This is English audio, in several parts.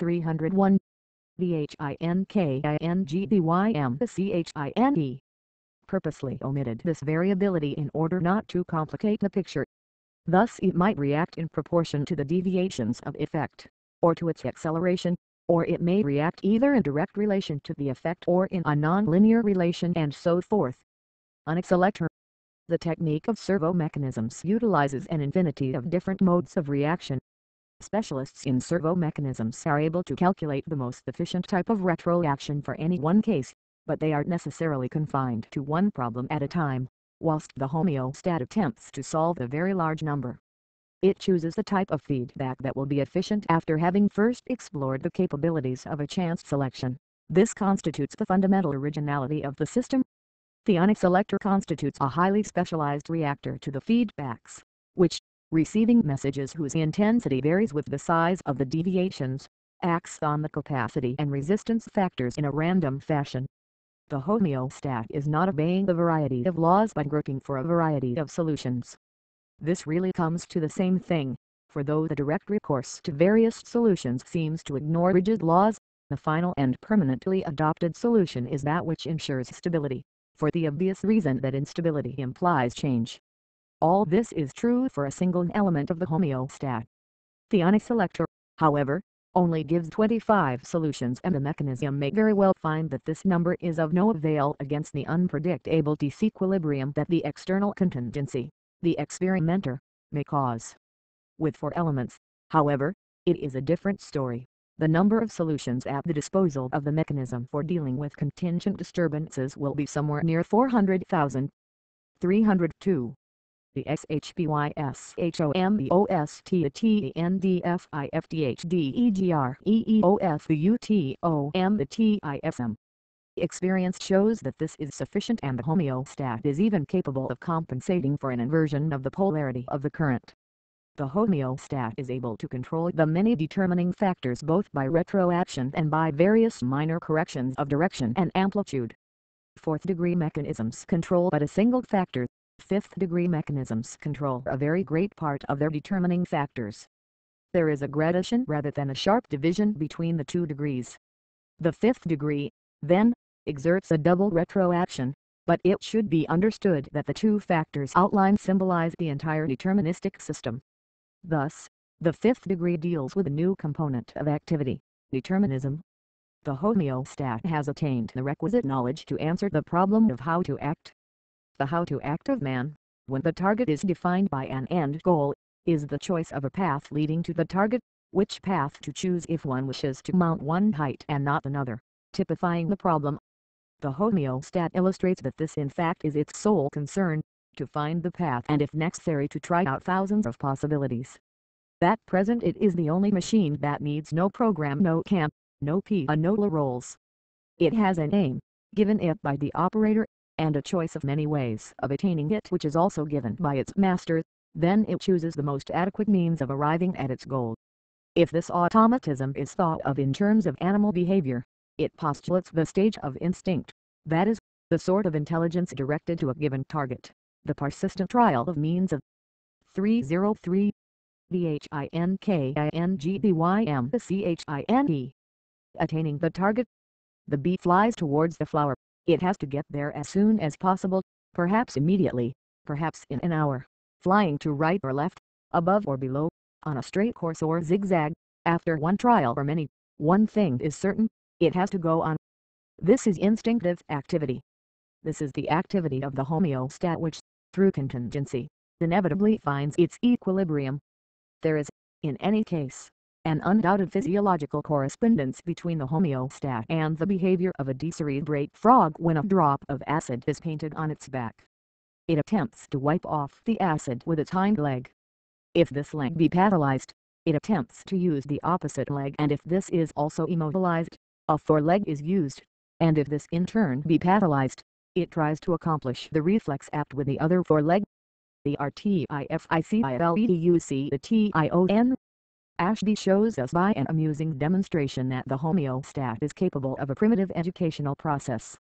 301. VHINKINGDYMCHINE purposely omitted this variability in order not to complicate the picture. Thus it might react in proportion to the deviations of effect, or to its acceleration, or it may react either in direct relation to the effect or in a nonlinear relation and so forth. Onyx selector. The technique of servo mechanisms utilizes an infinity of different modes of reaction. Specialists in servo mechanisms are able to calculate the most efficient type of retroaction for any one case, but they are necessarily confined to one problem at a time, whilst the homeostat attempts to solve a very large number. It chooses the type of feedback that will be efficient after having first explored the capabilities of a chance selection. This constitutes the fundamental originality of the system. The Onyx selector constitutes a highly specialized reactor to the feedbacks, which, receiving messages whose intensity varies with the size of the deviations, acts on the capacity and resistance factors in a random fashion. The homeostat is not obeying the variety of laws but groping for a variety of solutions. This really comes to the same thing, for though the direct recourse to various solutions seems to ignore rigid laws, the final and permanently adopted solution is that which ensures stability, for the obvious reason that instability implies change. All this is true for a single element of the homeostat. The Onyx selector, however, only gives 25 solutions, and the mechanism may very well find that this number is of no avail against the unpredictable disequilibrium that the external contingency, the experimenter, may cause. With 4 elements, however, it is a different story. The number of solutions at the disposal of the mechanism for dealing with contingent disturbances will be somewhere near 400,000. 302. The XHPYSHOMBOSTTENDFIFDHDEGREEOS Experience shows that this is sufficient, and the homeostat is even capable of compensating for an inversion of the polarity of the current. The homeostat is able to control the many determining factors both by retroaction and by various minor corrections of direction and amplitude. Fourth-degree mechanisms control but a single factor. Fifth-degree mechanisms control a very great part of their determining factors. There is a gradation rather than a sharp division between the 2 degrees. The 5th degree, then, exerts a double retroaction, but it should be understood that the 2 factors outlined symbolize the entire deterministic system. Thus, the 5th degree deals with a new component of activity, determinism. The homeostat has attained the requisite knowledge to answer the problem of how to act. The how to act of man, when the target is defined by an end goal, is the choice of a path leading to the target, which path to choose if one wishes to mount one height and not another, typifying the problem. The homeostat illustrates that this in fact is its sole concern, to find the path and if necessary to try out thousands of possibilities. At present it is the only machine that needs no program, no camp, no pianola rolls. It has an aim, given it by the operator, and a choice of many ways of attaining it which is also given by its master. Then it chooses the most adequate means of arriving at its goal. If this automatism is thought of in terms of animal behavior, it postulates the stage of instinct, that is, the sort of intelligence directed to a given target, the persistent trial of means of. 303. VHINKINGDYMCHINE Attaining the target. The bee flies towards the flower. It has to get there as soon as possible, perhaps immediately, perhaps in an hour, flying to right or left, above or below, on a straight course or zigzag. After one trial or many, one thing is certain, it has to go on. This is instinctive activity. This is the activity of the homeostat which, through contingency, inevitably finds its equilibrium. There is, in any case, an undoubted physiological correspondence between the homeostat and the behavior of a decerebrate frog when a drop of acid is painted on its back. It attempts to wipe off the acid with its hind leg. If this leg be paralyzed, it attempts to use the opposite leg, and if this is also immobilized, a foreleg is used, and if this in turn be paralyzed, it tries to accomplish the reflex act with the other foreleg. The RTIFICILEDUC Ashby shows us by an amusing demonstration that the homeostat is capable of a primitive educational process.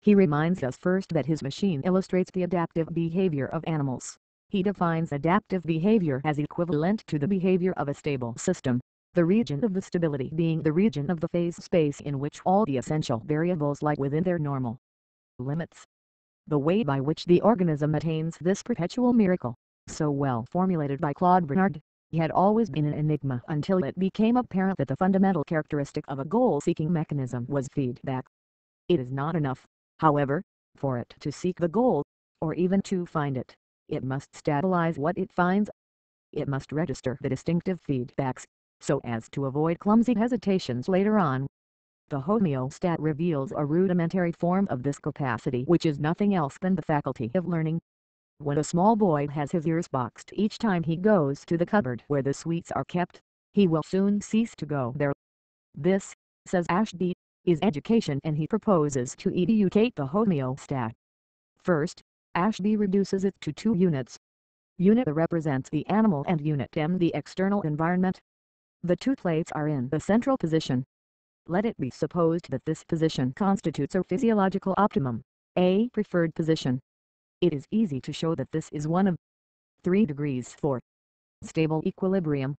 He reminds us first that his machine illustrates the adaptive behavior of animals. He defines adaptive behavior as equivalent to the behavior of a stable system. the region of the stability being the region of the phase space in which all the essential variables lie within their normal limits. The way by which the organism attains this perpetual miracle, so well formulated by Claude Bernard, had always been an enigma until it became apparent that the fundamental characteristic of a goal-seeking mechanism was feedback. It is not enough, however, for it to seek the goal, or even to find it. It must stabilize what it finds. It must register the distinctive feedbacks, so as to avoid clumsy hesitations later on. The homeostat reveals a rudimentary form of this capacity which is nothing else than the faculty of learning. When a small boy has his ears boxed each time he goes to the cupboard where the sweets are kept, he will soon cease to go there. This, says Ashby, is education, and he proposes to educate the homeostat. First, Ashby reduces it to two units. Unit A represents the animal and Unit M the external environment. The two plates are in the central position. Let it be supposed that this position constitutes a physiological optimum, a preferred position. It is easy to show that this is one of 3 degrees for stable equilibrium.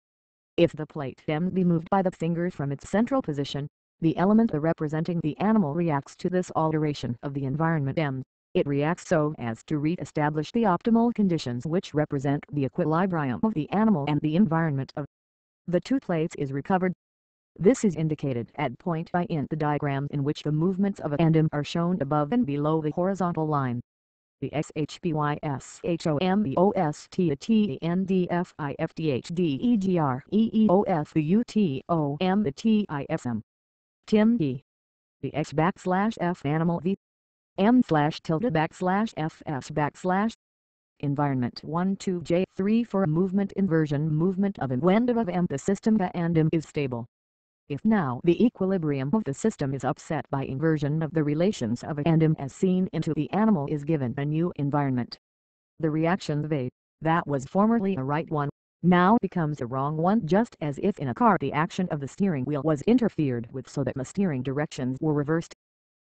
If the plate M be moved by the finger from its central position, the element A representing the animal reacts to this alteration of the environment M. It reacts so as to re-establish the optimal conditions which represent the equilibrium of the animal and the environment of the two plates is recovered. This is indicated at point I in the diagram in which the movements of A and M are shown above and below the horizontal line. The SHBYSHOMBOST the TENDFIFTHDEGREEOF the UTOM the TISM. Tim D. The X backslash F animal V. M slash tilde backslash FS backslash. Environment 1-2J3 for a movement inversion movement of M when above M the system A and M is stable. If now the equilibrium of the system is upset by inversion of the relations of A and M as seen into the animal is given a new environment. The reaction of A, that was formerly a right one, now becomes a wrong one, just as if in a car the action of the steering wheel was interfered with so that the steering directions were reversed.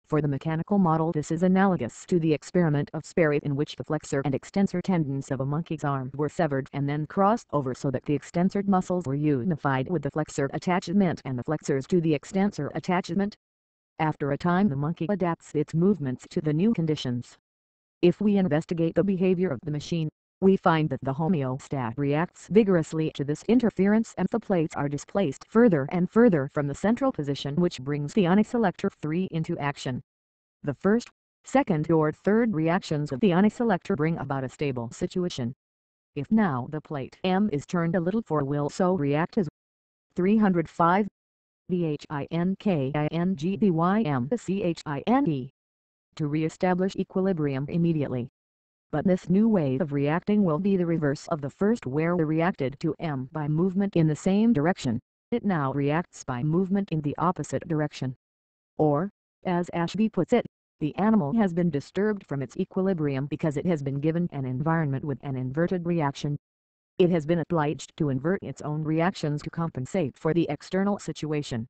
For the mechanical model this is analogous to the experiment of Sperry in which the flexor and extensor tendons of a monkey's arm were severed and then crossed over so that the extensor muscles were unified with the flexor attachment and the flexors to the extensor attachment. After a time the monkey adapts its movements to the new conditions. If we investigate the behavior of the machine, we find that the homeostat reacts vigorously to this interference and the plates are displaced further and further from the central position, which brings the Ionic selector 3 into action. The first, second or third reactions of the Ionic selector bring about a stable situation. If now the plate M is turned a little, for will so react as 305 BHINKINGBYM to re-establish equilibrium immediately. But this new way of reacting will be the reverse of the first, where we reacted to M by movement in the same direction. It now reacts by movement in the opposite direction. Or, as Ashby puts it, the animal has been disturbed from its equilibrium because it has been given an environment with an inverted reaction. It has been obliged to invert its own reactions to compensate for the external situation.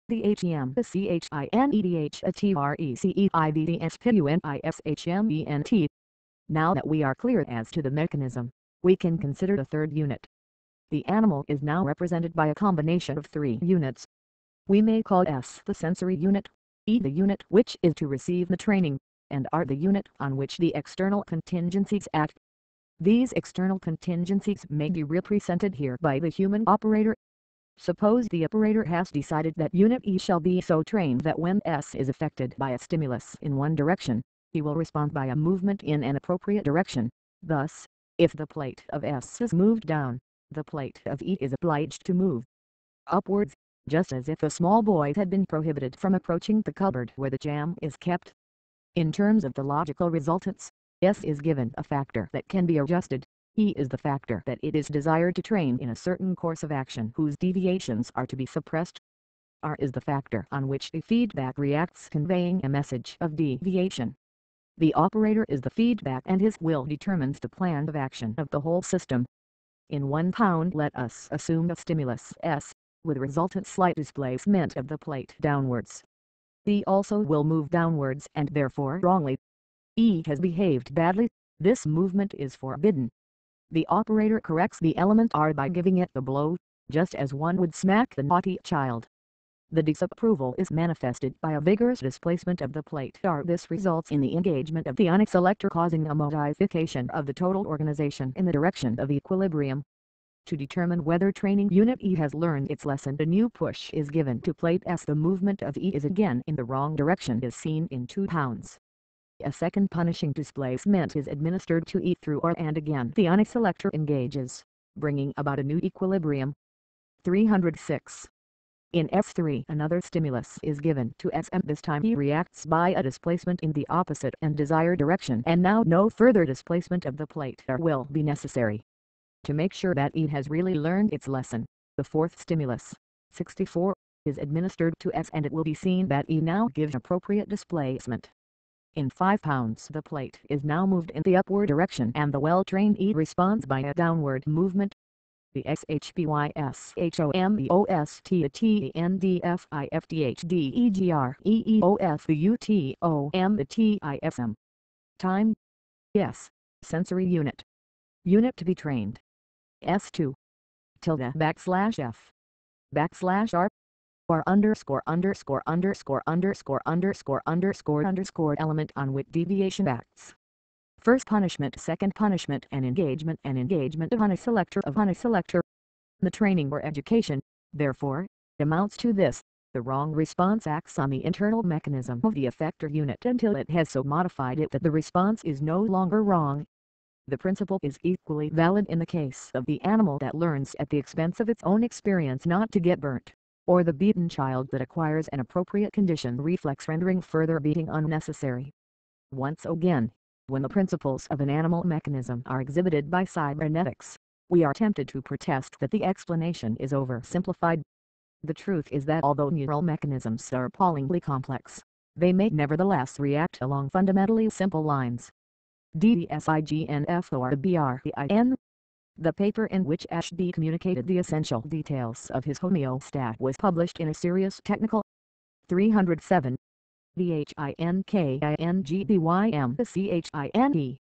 The HEM, the CHINEDH, a TRECEIV, the SPUNISHMENT. Now that we are clear as to the mechanism, we can consider the third unit. The animal is now represented by a combination of 3 units. We may call S the sensory unit, E the unit which is to receive the training, and R the unit on which the external contingencies act. These external contingencies may be represented here by the human operator. Suppose the operator has decided that unit E shall be so trained that when S is affected by a stimulus in one direction, he will respond by a movement in an appropriate direction. Thus, if the plate of S is moved down, the plate of E is obliged to move upwards, just as if a small boy had been prohibited from approaching the cupboard where the jam is kept. In terms of the logical resultants, S is given a factor that can be adjusted. E is the factor that it is desired to train in a certain course of action whose deviations are to be suppressed. R is the factor on which the feedback reacts, conveying a message of deviation. The operator is the feedback and his will determines the plan of action of the whole system. In 1 pound let us assume a stimulus S, with resultant slight displacement of the plate downwards. E also will move downwards and therefore wrongly. E has behaved badly, this movement is forbidden. The operator corrects the element R by giving it the blow, just as one would smack the naughty child. The disapproval is manifested by a vigorous displacement of the plate R. This results in the engagement of the onyx selector, causing a modification of the total organization in the direction of equilibrium. To determine whether training unit E has learned its lesson, a new push is given to plate S. The movement of E is again in the wrong direction is seen in 2 pounds. A second punishing displacement is administered to E through R, and again the onyx selector engages, bringing about a new equilibrium. 306. In S3 another stimulus is given to S, and this time he reacts by a displacement in the opposite and desired direction, and now no further displacement of the plate will be necessary. To make sure that E has really learned its lesson, the fourth stimulus, 64, is administered to S, and it will be seen that E now gives appropriate displacement. In 5 pounds the plate is now moved in the upward direction, and the well-trained E responds by a downward movement. The SHBYSHOMBOSTATENDFIFDHDEGREEOS the Time. S. Sensory unit. Unit to be trained. S2. Tilde \F \R or ________ element on which deviation acts. First punishment, second punishment, and engagement of onyx selector of onyx selector. The training or education, therefore, amounts to this: the wrong response acts on the internal mechanism of the effector unit until it has so modified it that the response is no longer wrong. The principle is equally valid in the case of the animal that learns at the expense of its own experience not to get burnt, or the beaten child that acquires an appropriate condition reflex rendering further beating unnecessary. Once again, when the principles of an animal mechanism are exhibited by cybernetics, we are tempted to protest that the explanation is oversimplified. The truth is that although neural mechanisms are appallingly complex, they may nevertheless react along fundamentally simple lines. DSIGNFORBREIN. The paper in which Ashby communicated the essential details of his homeostat was published in a Serious Technical. 307. THINKINGBYMCHINE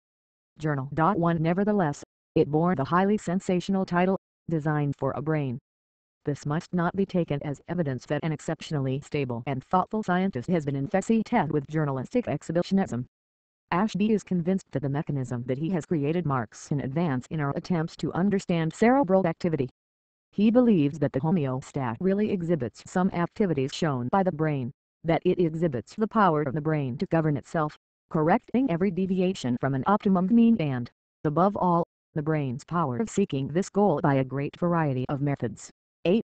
Journal. 1. Nevertheless, it bore the highly sensational title, Designed for a Brain. This must not be taken as evidence that an exceptionally stable and thoughtful scientist has been infected with journalistic exhibitionism. Ashby is convinced that the mechanism that he has created marks an advance in our attempts to understand cerebral activity. He believes that the homeostat really exhibits some activities shown by the brain, that it exhibits the power of the brain to govern itself, correcting every deviation from an optimum mean and, above all, the brain's power of seeking this goal by a great variety of methods. 8.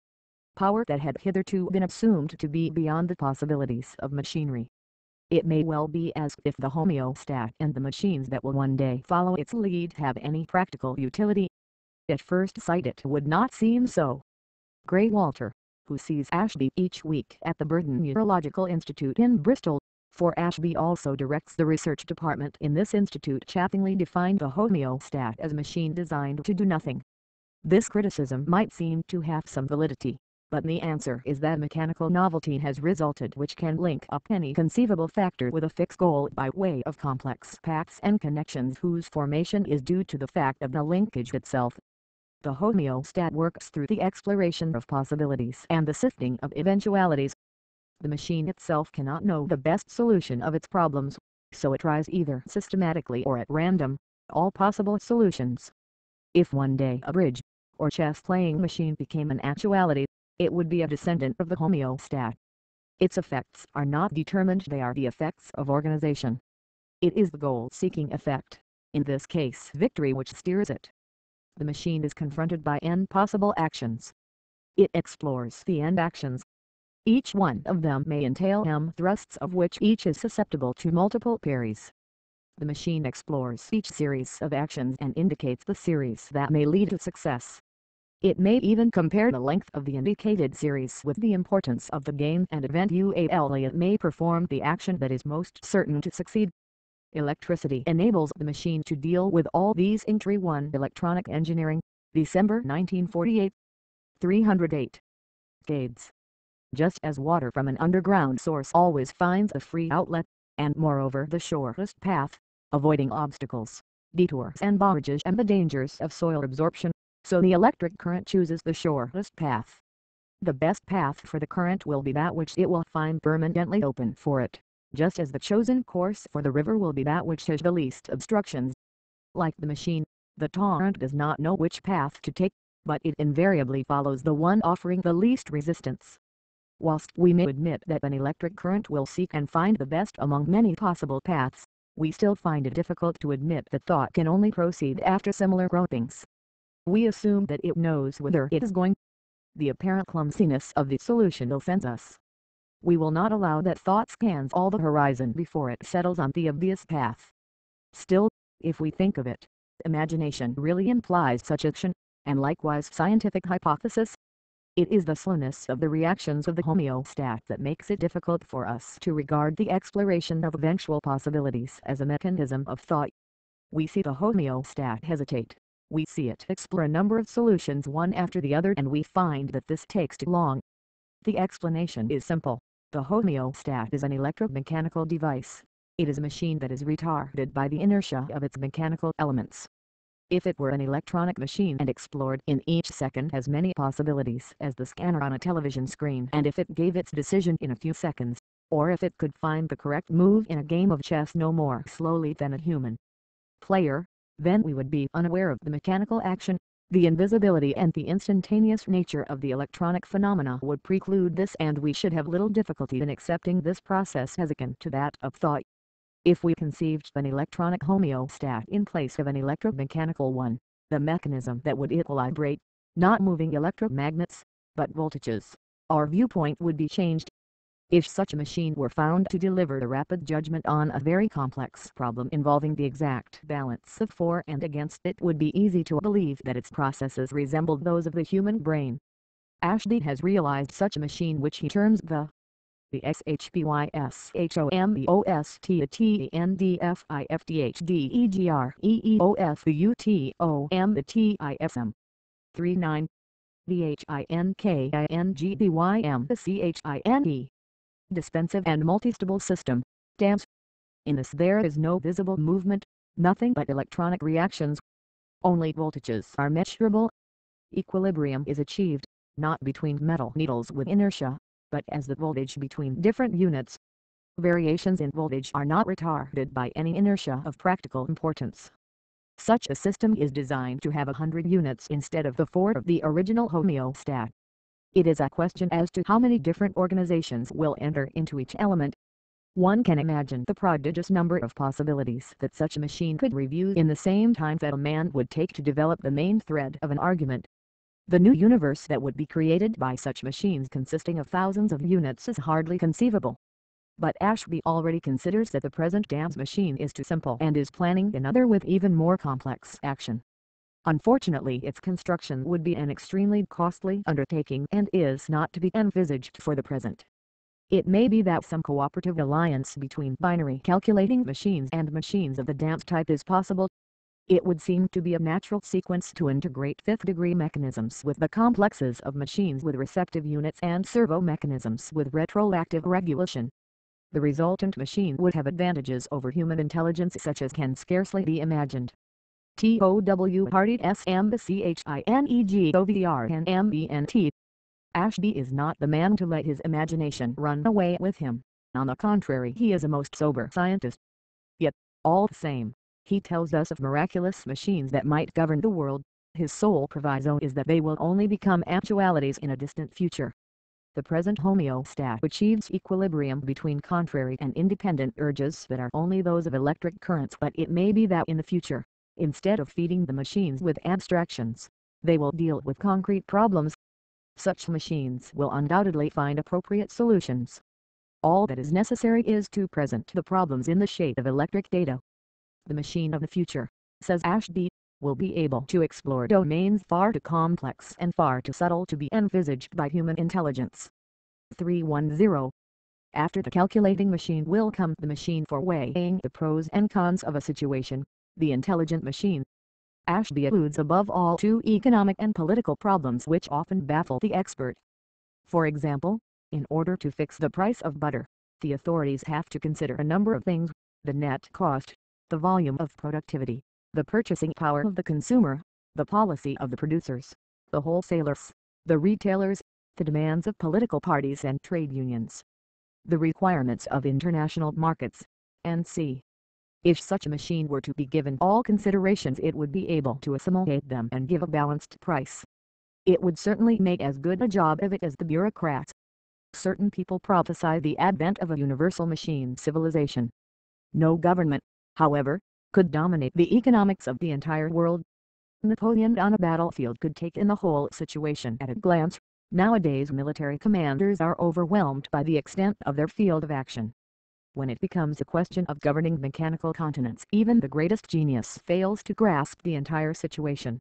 Power that had hitherto been assumed to be beyond the possibilities of machinery. It may well be as if the homeostat and the machines that will one day follow its lead have any practical utility. At first sight it would not seem so. Grey Walter, who sees Ashby each week at the Burton Neurological Institute in Bristol, for Ashby also directs the research department in this institute, chaffingly defined the homeostat as a machine designed to do nothing. This criticism might seem to have some validity, but the answer is that mechanical novelty has resulted which can link up any conceivable factor with a fixed goal by way of complex paths and connections whose formation is due to the fact of the linkage itself. The homeostat works through the exploration of possibilities and the sifting of eventualities. The machine itself cannot know the best solution of its problems, so it tries either systematically or at random, all possible solutions. If one day a bridge or chess-playing machine became an actuality, it would be a descendant of the homeostat. Its effects are not determined, they are the effects of organization. It is the goal-seeking effect, in this case victory, which steers it. The machine is confronted by n possible actions. It explores the end actions. Each one of them may entail m thrusts, of which each is susceptible to multiple parries. The machine explores each series of actions and indicates the series that may lead to success. It may even compare the length of the indicated series with the importance of the game and eventually it may perform the action that is most certain to succeed. Electricity enables the machine to deal with all these. Entry 1. Electronic Engineering, December 1948. 308. Gades. Just as water from an underground source always finds a free outlet, and moreover the shortest path, avoiding obstacles, detours and barrages and the dangers of soil absorption, so the electric current chooses the shortest path. The best path for the current will be that which it will find permanently open for it, just as the chosen course for the river will be that which has the least obstructions. Like the machine, the torrent does not know which path to take, but it invariably follows the one offering the least resistance. Whilst we may admit that an electric current will seek and find the best among many possible paths, we still find it difficult to admit that thought can only proceed after similar gropings. We assume that it knows whither it is going. The apparent clumsiness of the solution offends us. We will not allow that thought scans all the horizon before it settles on the obvious path. Still, if we think of it, imagination really implies such action, and likewise scientific hypothesis. It is the slowness of the reactions of the homeostat that makes it difficult for us to regard the exploration of eventual possibilities as a mechanism of thought. We see the homeostat hesitate. We see it explore a number of solutions one after the other, and we find that this takes too long. The explanation is simple. The homeostat is an electromechanical device. It is a machine that is retarded by the inertia of its mechanical elements. If it were an electronic machine and explored in each second as many possibilities as the scanner on a television screen, and if it gave its decision in a few seconds, or if it could find the correct move in a game of chess no more slowly than a human player, then we would be unaware of the mechanical action. The invisibility and the instantaneous nature of the electronic phenomena would preclude this, and we should have little difficulty in accepting this process as akin to that of thought. If we conceived an electronic homeostat in place of an electromechanical one, the mechanism that would equilibrate, not moving electromagnets, but voltages, our viewpoint would be changed. If such a machine were found to deliver a rapid judgment on a very complex problem involving the exact balance of for and against, it would be easy to believe that its processes resembled those of the human brain. Ashby has realized such a machine, which he terms the SHPYSHOMBOSTTENDFIFDHDEGREEOSBUTOM 39 THINKINGTHINE Dispensive and multistable system, DAMS. In this there is no visible movement, nothing but electronic reactions. Only voltages are measurable. Equilibrium is achieved, not between metal needles with inertia, but as the voltage between different units. Variations in voltage are not retarded by any inertia of practical importance. Such a system is designed to have 100 units instead of the 4 of the original homeostat. It is a question as to how many different organizations will enter into each element. One can imagine the prodigious number of possibilities that such a machine could review in the same time that a man would take to develop the main thread of an argument. The new universe that would be created by such machines consisting of thousands of units is hardly conceivable. But Ashby already considers that the present DAMS machine is too simple and is planning another with even more complex action. Unfortunately, its construction would be an extremely costly undertaking and is not to be envisaged for the present. It may be that some cooperative alliance between binary calculating machines and machines of the DAMS type is possible. It would seem to be a natural sequence to integrate fifth-degree mechanisms with the complexes of machines with receptive units and servo mechanisms with retroactive regulation. The resultant machine would have advantages over human intelligence such as can scarcely be imagined. TOW Hardy SMBCHINEGOVR and MBNT. Ashby is not the man to let his imagination run away with him. On the contrary, he is a most sober scientist. Yet, all the same, he tells us of miraculous machines that might govern the world. His sole proviso is that they will only become actualities in a distant future. The present homeostat achieves equilibrium between contrary and independent urges that are only those of electric currents, but it may be that in the future, instead of feeding the machines with abstractions, they will deal with concrete problems. Such machines will undoubtedly find appropriate solutions. All that is necessary is to present the problems in the shape of electric data. The machine of the future, says Ashby, will be able to explore domains far too complex and far too subtle to be envisaged by human intelligence. 310. After the calculating machine will come the machine for weighing the pros and cons of a situation, the intelligent machine. Ashby alludes above all to economic and political problems which often baffle the expert. For example, in order to fix the price of butter, the authorities have to consider a number of things: the net cost, the volume of productivity, the purchasing power of the consumer, the policy of the producers, the wholesalers, the retailers, the demands of political parties and trade unions, the requirements of international markets, and c. If such a machine were to be given all considerations, it would be able to assimilate them and give a balanced price. It would certainly make as good a job of it as the bureaucrats. Certain people prophesy the advent of a universal machine civilization. No government, however, could dominate the economics of the entire world. Napoleon on a battlefield could take in the whole situation at a glance. Nowadays military commanders are overwhelmed by the extent of their field of action. When it becomes a question of governing mechanical continents, even the greatest genius fails to grasp the entire situation.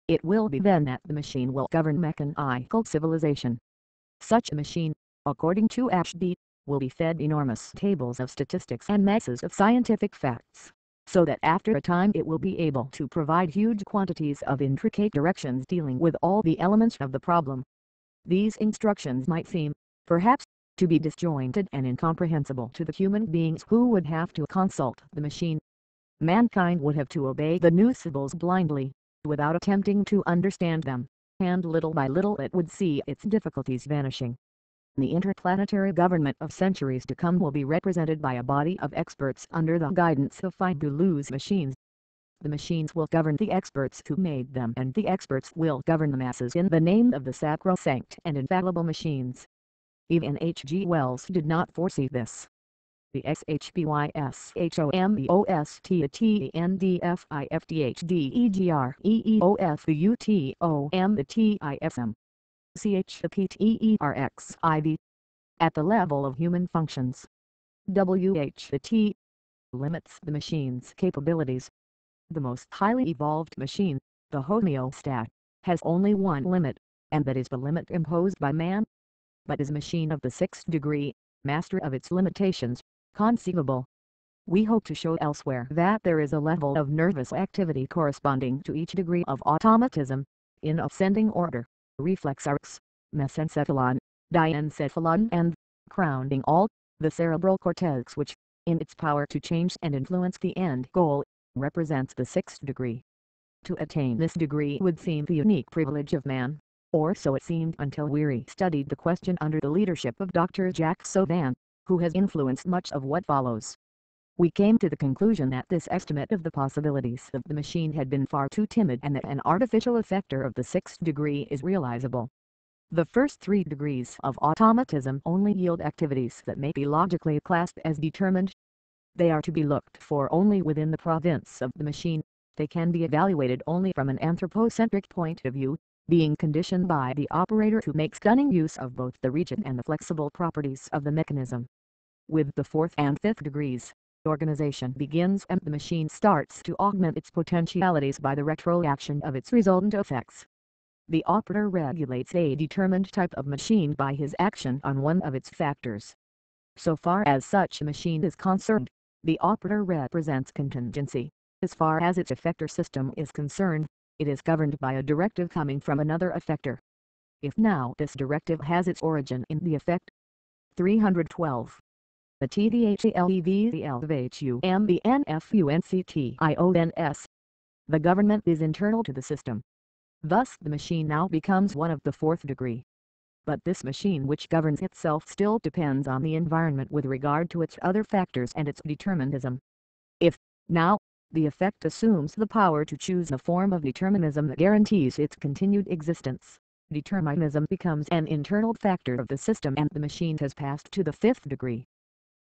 It will be then that the machine will govern mechanical civilization. Such a machine, according to Ashby, will be fed enormous tables of statistics and masses of scientific facts, so that after a time it will be able to provide huge quantities of intricate directions dealing with all the elements of the problem. These instructions might seem, perhaps, to be disjointed and incomprehensible to the human beings who would have to consult the machine. Mankind would have to obey the new symbols blindly, without attempting to understand them, and little by little it would see its difficulties vanishing. The interplanetary government of centuries to come will be represented by a body of experts under the guidance of Fine-Toulouse machines. The machines will govern the experts who made them, and the experts will govern the masses in the name of the sacrosanct and infallible machines. Even H. G. Wells did not foresee this. The SHBYSHOMBOSTATENDFIFDHDEGREEOF the UTOM the TISM CHPTERXIV at the level of human functions. WH the T limits the machine's capabilities. The most highly evolved machine, the homeostat, has only one limit, and that is the limit imposed by man. But is a machine of the 6th degree, master of its limitations, conceivable? We hope to show elsewhere that there is a level of nervous activity corresponding to each degree of automatism, in ascending order, reflex arcs, mesencephalon, diencephalon and, crowning all, the cerebral cortex which, in its power to change and influence the end goal, represents the 6th degree. To attain this degree would seem the unique privilege of man, or so it seemed until Weary studied the question under the leadership of Dr. Jacques Sauvin, who has influenced much of what follows. We came to the conclusion that this estimate of the possibilities of the machine had been far too timid and that an artificial effector of the 6th degree is realizable. The first 3 degrees of automatism only yield activities that may be logically classed as determined. They are to be looked for only within the province of the machine. They can be evaluated only from an anthropocentric point of view, being conditioned by the operator to make stunning use of both the rigid and the flexible properties of the mechanism. With the 4th and 5th degrees, organization begins and the machine starts to augment its potentialities by the retroaction of its resultant effects. The operator regulates a determined type of machine by his action on one of its factors. So far as such a machine is concerned, the operator represents contingency. As far as its effector system is concerned, it is governed by a directive coming from another effector. If now this directive has its origin in the effect 312. The TDHELEVVLVHUMBNFUNCTIONS. The government is internal to the system. Thus the machine now becomes one of the 4th degree. But this machine which governs itself still depends on the environment with regard to its other factors and its determinism. If, now, the effect assumes the power to choose a form of determinism that guarantees its continued existence, determinism becomes an internal factor of the system and the machine has passed to the 5th degree.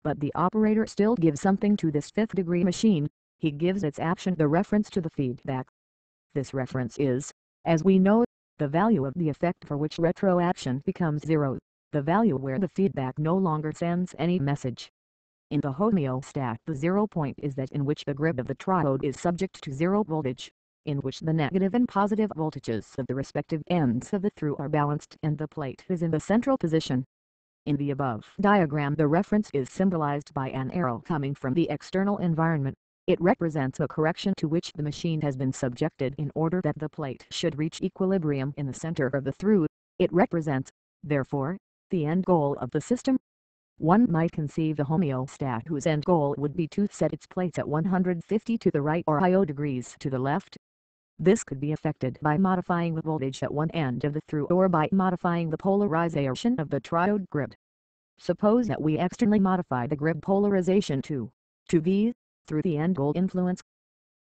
But the operator still gives something to this 5th degree machine. He gives its action the reference to the feedback. This reference is, as we know, the value of the effect for which retroaction becomes 0, the value where the feedback no longer sends any message. In the homeostat the 0 point is that in which the grid of the triode is subject to 0 voltage, in which the negative and positive voltages of the respective ends of the through are balanced and the plate is in the central position. In the above diagram the reference is symbolized by an arrow coming from the external environment. It represents the correction to which the machine has been subjected in order that the plate should reach equilibrium in the center of the through. It represents, therefore, the end goal of the system. One might conceive the homeostat whose end goal would be to set its plates at 150 to the right or IO degrees to the left. This could be effected by modifying the voltage at one end of the through or by modifying the polarization of the triode grid. Suppose that we externally modify the grid polarization to V through the end goal influence.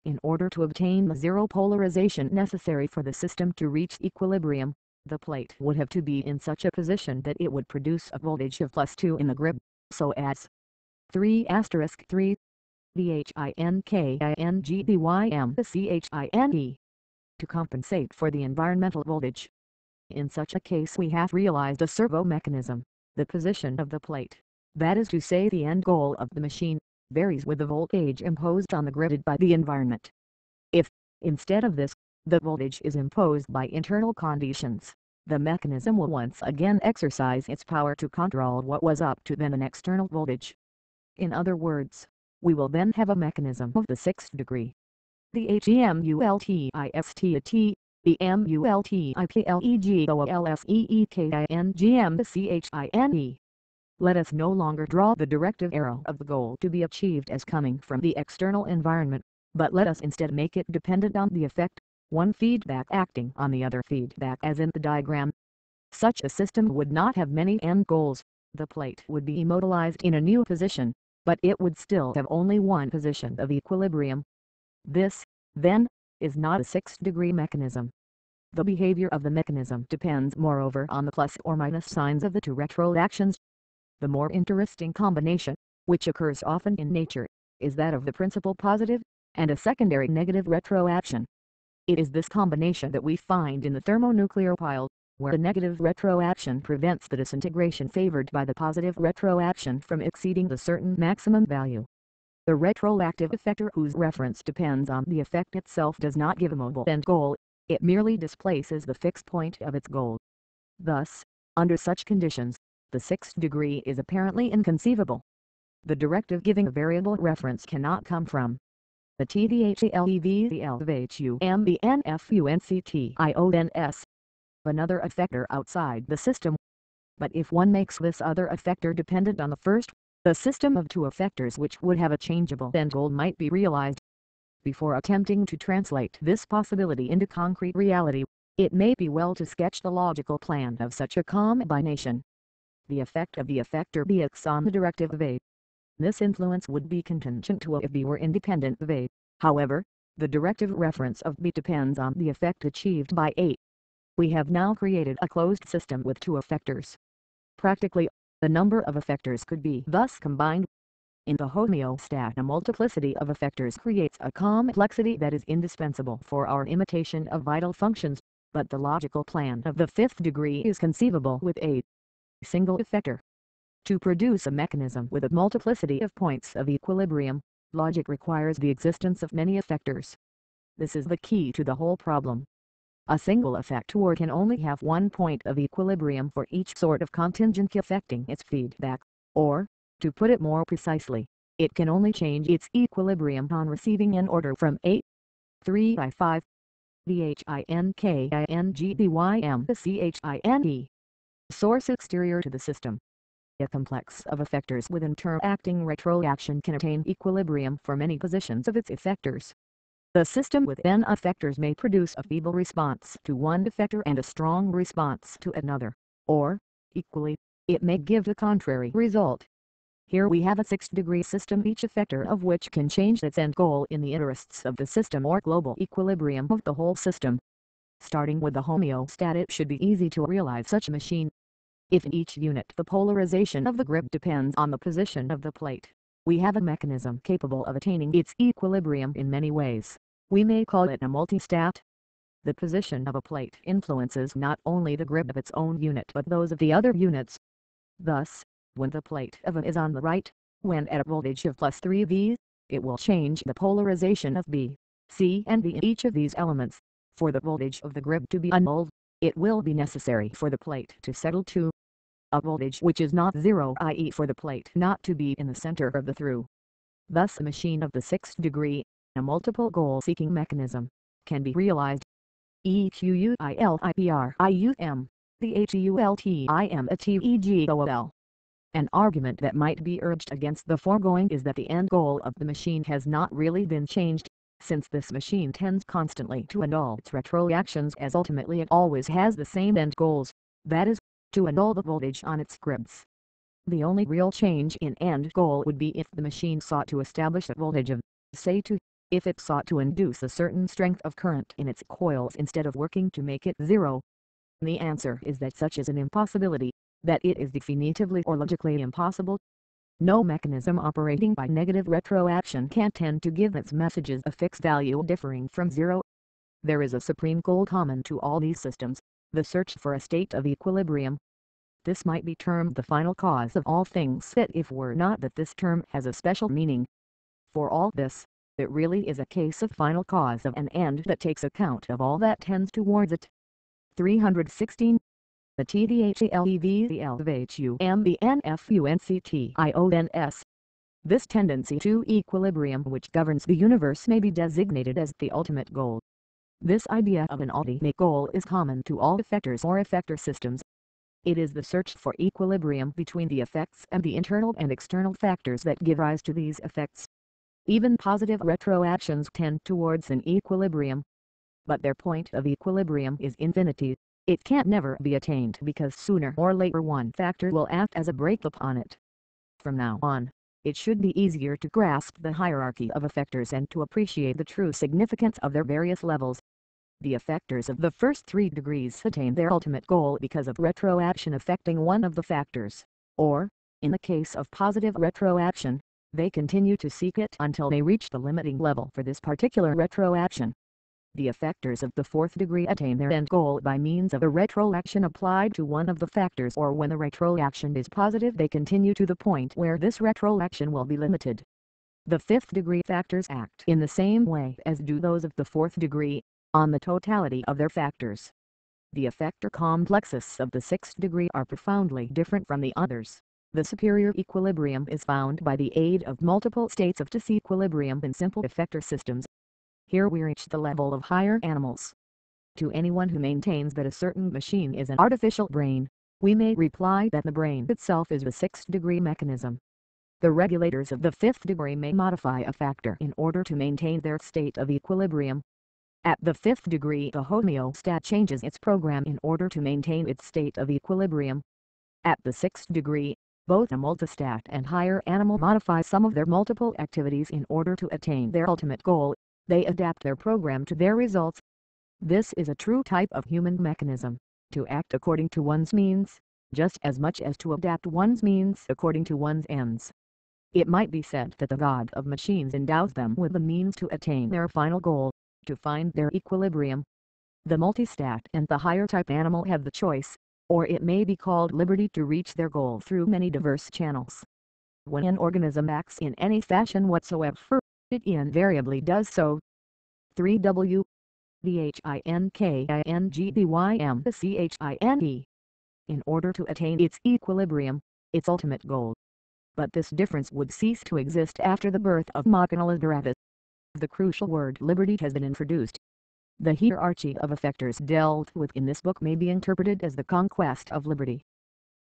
In order to obtain the zero polarization necessary for the system to reach equilibrium, the plate would have to be in such a position that it would produce a voltage of +2 in the grid, so as 3*3 VHINKINGBYM to compensate for the environmental voltage. In such a case we have realized a servo mechanism. The position of the plate, that is to say the end goal of the machine, varies with the voltage imposed on the grid by the environment. If, instead of this, the voltage is imposed by internal conditions, the mechanism will once again exercise its power to control what was up to then an external voltage. In other words, we will then have a mechanism of the sixth degree. The HEMULTISTAT, the MULTIPLEGOLSEEKINGMCHINE. Let us no longer draw the directive arrow of the goal to be achieved as coming from the external environment, but let us instead make it dependent on the effect, one feedback acting on the other feedback as in the diagram. Such a system would not have many end goals. The plate would be immobilized in a new position, but it would still have only one position of equilibrium. This, then, is not a sixth-degree mechanism. The behavior of the mechanism depends moreover on the plus or minus signs of the two retroactions. The more interesting combination, which occurs often in nature, is that of the principal positive, and a secondary negative retroaction. It is this combination that we find in the thermonuclear pile, where the negative retroaction prevents the disintegration favored by the positive retroaction from exceeding the certain maximum value. The retroactive effector whose reference depends on the effect itself does not give a mobile end goal, it merely displaces the fixed point of its goal. Thus, under such conditions, the sixth degree is apparently inconceivable. The directive giving a variable reference cannot come from the TVHALEVVLVHUMBNFUNCTIONS, another effector outside the system. But if one makes this other effector dependent on the first, the system of two effectors which would have a changeable end goal might be realized. Before attempting to translate this possibility into concrete reality, it may be well to sketch the logical plan of such a combination. The effect of the effector BX on the directive of A. This influence would be contingent to A if B were independent of A. However, the directive reference of B depends on the effect achieved by A. We have now created a closed system with two effectors. Practically, the number of effectors could be thus combined. In the homeostat, a multiplicity of effectors creates a complexity that is indispensable for our imitation of vital functions, but the logical plan of the fifth degree is conceivable with a single effector. To produce a mechanism with a multiplicity of points of equilibrium, logic requires the existence of many effectors. This is the key to the whole problem. A single effector can only have one point of equilibrium for each sort of contingent affecting its feedback, or, to put it more precisely, it can only change its equilibrium on receiving an order from A. 3I5 VHINKINGBYMCHINE. Source exterior to the system. A complex of effectors with interacting retroaction can attain equilibrium for many positions of its effectors. The system with n effectors may produce a feeble response to one effector and a strong response to another, or, equally, it may give the contrary result. Here we have a sixth-degree system, each effector of which can change its end goal in the interests of the system or global equilibrium of the whole system. Starting with the homeostat, it should be easy to realize such a machine. If in each unit the polarization of the grid depends on the position of the plate, we have a mechanism capable of attaining its equilibrium in many ways. We may call it a multistat. The position of a plate influences not only the grid of its own unit but those of the other units. Thus, when the plate of A is on the right, when at a voltage of +3 V, it will change the polarization of B, C and D in each of these elements. For the voltage of the grid to be annulled, it will be necessary for the plate to settle to a voltage which is not zero, i.e. for the plate not to be in the center of the through. Thus a machine of the sixth degree, a multiple goal-seeking mechanism, can be realized. EQUILIPRIUM, the HEULTIMATEGOL. An argument that might be urged against the foregoing is that the end goal of the machine has not really been changed. Since this machine tends constantly to annul its retroactions as ultimately it always has the same end goals, that is, to annul the voltage on its grids. The only real change in end goal would be if the machine sought to establish a voltage of, say 2, if it sought to induce a certain strength of current in its coils instead of working to make it 0. The answer is that such is an impossibility, that it is definitively or logically impossible. No mechanism operating by negative retroaction can tend to give its messages a fixed value differing from 0. There is a supreme goal common to all these systems, the search for a state of equilibrium. This might be termed the final cause of all things if were not that this term has a special meaning. For all this, it really is a case of final cause of an end that takes account of all that tends towards it. 316. The TDHELEVTLVHUMBNFUNCTIONS. This tendency to equilibrium which governs the universe may be designated as the ultimate goal. This idea of an ultimate goal is common to all effectors or effector systems. It is the search for equilibrium between the effects and the internal and external factors that give rise to these effects. Even positive retroactions tend towards an equilibrium. But their point of equilibrium is infinity. It can't never be attained because sooner or later one factor will act as a brake upon it. From now on, it should be easier to grasp the hierarchy of effectors and to appreciate the true significance of their various levels. The effectors of the first 3 degrees attain their ultimate goal because of retroaction affecting one of the factors, or, in the case of positive retroaction, they continue to seek it until they reach the limiting level for this particular retroaction. The effectors of the 4th degree attain their end goal by means of a retroaction applied to one of the factors, or when the retroaction is positive they continue to the point where this retroaction will be limited. The 5th degree factors act in the same way as do those of the 4th degree, on the totality of their factors. The effector complexes of the 6th degree are profoundly different from the others. The superior equilibrium is found by the aid of multiple states of disequilibrium in simple effector systems. Here we reach the level of higher animals. To anyone who maintains that a certain machine is an artificial brain, we may reply that the brain itself is a 6th degree mechanism. The regulators of the 5th degree may modify a factor in order to maintain their state of equilibrium. At the 5th degree the homeostat changes its program in order to maintain its state of equilibrium. At the 6th degree, both a multistat and higher animal modify some of their multiple activities in order to attain their ultimate goal. They adapt their program to their results. This is a true type of human mechanism, to act according to one's means, just as much as to adapt one's means according to one's ends. It might be said that the god of machines endows them with the means to attain their final goal, to find their equilibrium. The multistat and the higher type animal have the choice, or it may be called liberty to reach their goal through many diverse channels. When an organism acts in any fashion whatsoever, it invariably does so. 3W VHINKINGBYMCHINE in order to attain its equilibrium, its ultimate goal. But this difference would cease to exist after the birth of Machinella Doratus. The crucial word liberty has been introduced. The hierarchy of effectors dealt with in this book may be interpreted as the conquest of liberty.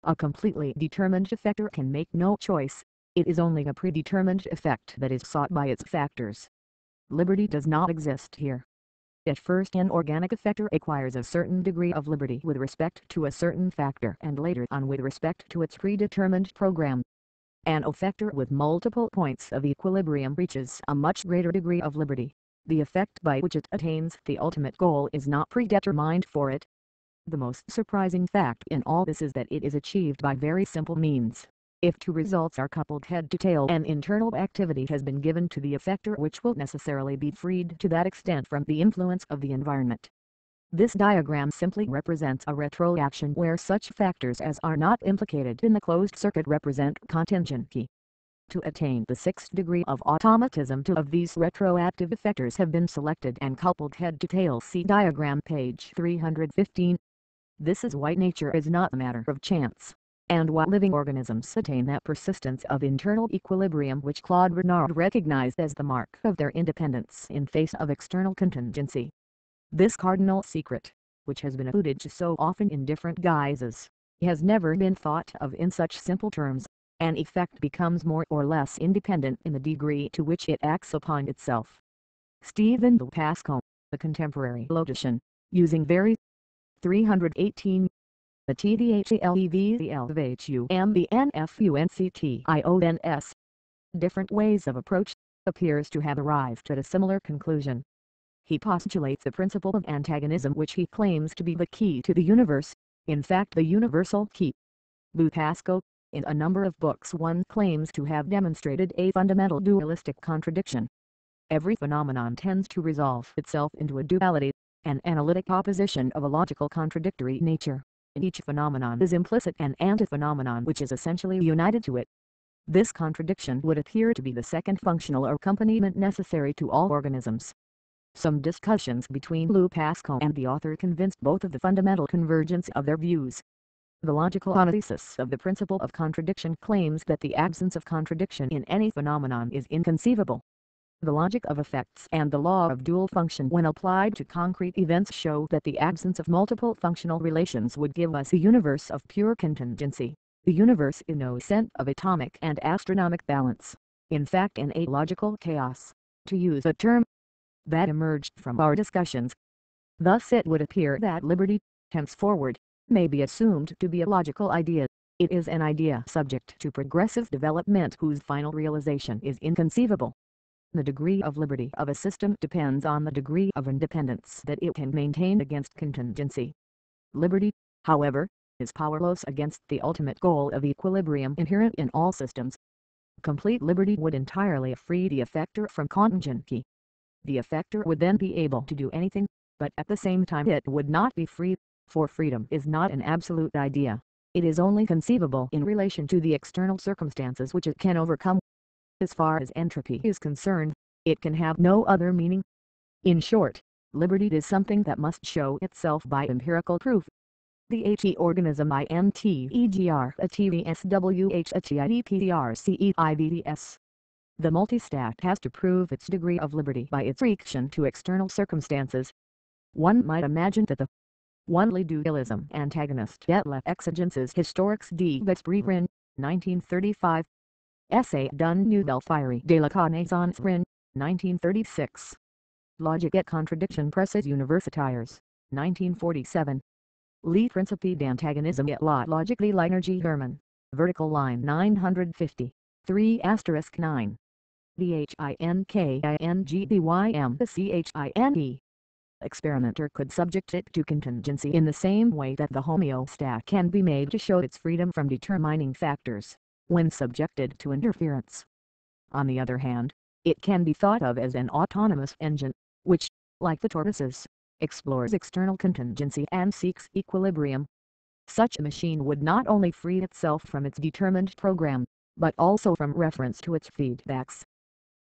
A completely determined effector can make no choice. It is only a predetermined effect that is sought by its factors. Liberty does not exist here. At first an organic effector acquires a certain degree of liberty with respect to a certain factor and later on with respect to its predetermined program. An effector with multiple points of equilibrium reaches a much greater degree of liberty. The effect by which it attains the ultimate goal is not predetermined for it. The most surprising fact in all this is that it is achieved by very simple means. If 2 results are coupled head to tail, an internal activity has been given to the effector which will necessarily be freed to that extent from the influence of the environment. This diagram simply represents a retroaction where such factors as are not implicated in the closed circuit represent contingency. To attain the 6th degree of automatism, 2 of these retroactive effectors have been selected and coupled head to tail. See diagram page 315. This is why nature is not a matter of chance, and why living organisms attain that persistence of internal equilibrium which Claude Bernard recognized as the mark of their independence in face of external contingency. This cardinal secret, which has been alluded to so often in different guises, has never been thought of in such simple terms. An effect becomes more or less independent in the degree to which it acts upon itself. Stephen Pascal, the contemporary logician, using very 318 the TDHELEVELVHUMBNFUNCTIONS different ways of approach, appears to have arrived at a similar conclusion. He postulates the principle of antagonism which he claims to be the key to the universe, in fact the universal key. Lou Pascal, in a number of books one claims to have demonstrated a fundamental dualistic contradiction. Every phenomenon tends to resolve itself into a duality, an analytic opposition of a logical contradictory nature. In each phenomenon is implicit an antiphenomenon which is essentially united to it. This contradiction would appear to be the second functional accompaniment necessary to all organisms. Some discussions between Lou Pascal and the author convinced both of the fundamental convergence of their views. The logical analysis of the principle of contradiction claims that the absence of contradiction in any phenomenon is inconceivable. The logic of effects and the law of dual function when applied to concrete events show that the absence of multiple functional relations would give us a universe of pure contingency, the universe in no sense of atomic and astronomic balance, in fact an alogical chaos, to use a term that emerged from our discussions. Thus it would appear that liberty, henceforward, may be assumed to be a logical idea. It is an idea subject to progressive development whose final realization is inconceivable. The degree of liberty of a system depends on the degree of independence that it can maintain against contingency. Liberty, however, is powerless against the ultimate goal of equilibrium inherent in all systems. Complete liberty would entirely free the effector from contingency. The effector would then be able to do anything, but at the same time it would not be free, for freedom is not an absolute idea. It is only conceivable in relation to the external circumstances which it can overcome. As far as entropy is concerned, it can have no other meaning. In short, liberty is something that must show itself by empirical proof. The HE organism INTEGR ATVSWH the multistat has to prove its degree of liberty by its reaction to external circumstances. One might imagine that the only dualism antagonist Detlef Exigences Historiques des Esprits 1935. Essay d'une nouvelle Fierie de la Connaissance 1936. Logique et contradiction presses universitaires, 1947. Les principes d'antagonisme et la logique de l'énergie Hermann, vertical line 950, 3*9. THINKINGDYM Experimenter could subject it to contingency in the same way that the homeostat can be made to show its freedom from determining factors when subjected to interference. On the other hand, it can be thought of as an autonomous engine, which, like the tortoises, explores external contingency and seeks equilibrium. Such a machine would not only free itself from its determined program, but also from reference to its feedbacks.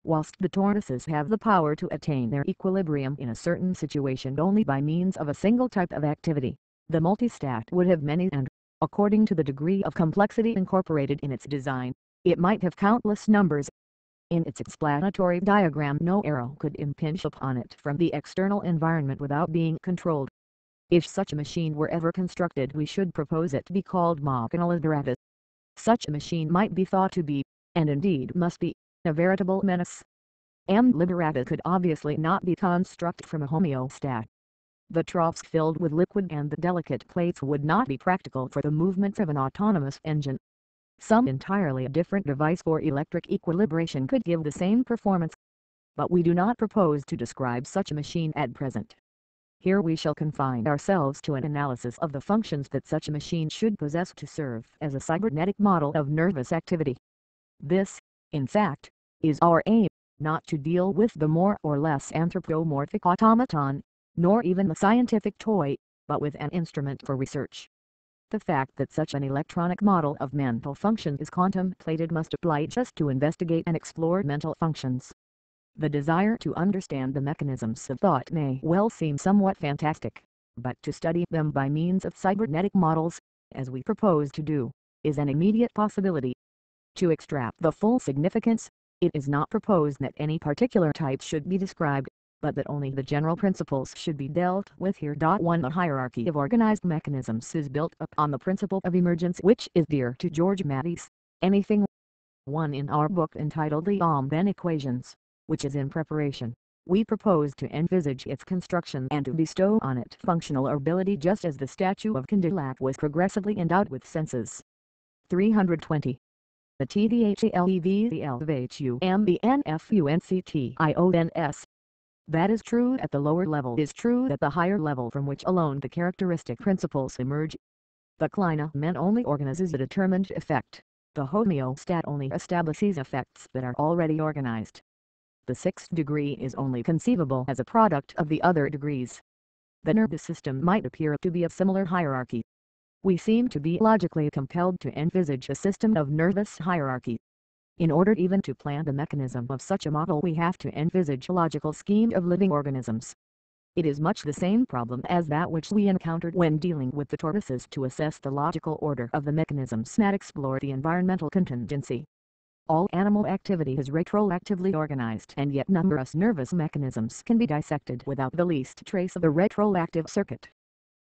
Whilst the tortoises have the power to attain their equilibrium in a certain situation only by means of a single type of activity, the multistat would have many and, according to the degree of complexity incorporated in its design, it might have countless numbers. In its explanatory diagram no arrow could impinge upon it from the external environment without being controlled. If such a machine were ever constructed we should propose it to be called Machina Liberatus. Such a machine might be thought to be, and indeed must be, a veritable menace. M. Liberatus could obviously not be constructed from a homeostat. The troughs filled with liquid and the delicate plates would not be practical for the movements of an autonomous engine. Some entirely different device for electric equilibration could give the same performance. But we do not propose to describe such a machine at present. Here we shall confine ourselves to an analysis of the functions that such a machine should possess to serve as a cybernetic model of nervous activity. This, in fact, is our aim, not to deal with the more or less anthropomorphic automaton, nor even the scientific toy, but with an instrument for research. The fact that such an electronic model of mental function is contemplated must oblige us to investigate and explore mental functions. The desire to understand the mechanisms of thought may well seem somewhat fantastic, but to study them by means of cybernetic models, as we propose to do, is an immediate possibility. To extract the full significance, it is not proposed that any particular type should be described, but that only the general principles should be dealt with here. 1. The hierarchy of organized mechanisms is built upon the principle of emergence which is dear to George Matisse. Anything 1 in our book entitled The Ahn Ben Equations, which is in preparation, We propose to envisage its construction and to bestow on it functional ability just as the statue of Condillac was progressively endowed with senses. 320. The TDHELEVELVHUMBNFUNCTIONS. That is true at the lower level is true at the higher level from which alone the characteristic principles emerge. The Klineman only organizes a determined effect. The homeostat only establishes effects that are already organized. The sixth degree is only conceivable as a product of the other degrees. The nervous system might appear to be a similar hierarchy. We seem to be logically compelled to envisage a system of nervous hierarchy. In order even to plan the mechanism of such a model we have to envisage a logical scheme of living organisms. It is much the same problem as that which we encountered when dealing with the tortoises to assess the logical order of the mechanisms that explore the environmental contingency. All animal activity is retroactively organized, and yet numerous nervous mechanisms can be dissected without the least trace of the retroactive circuit.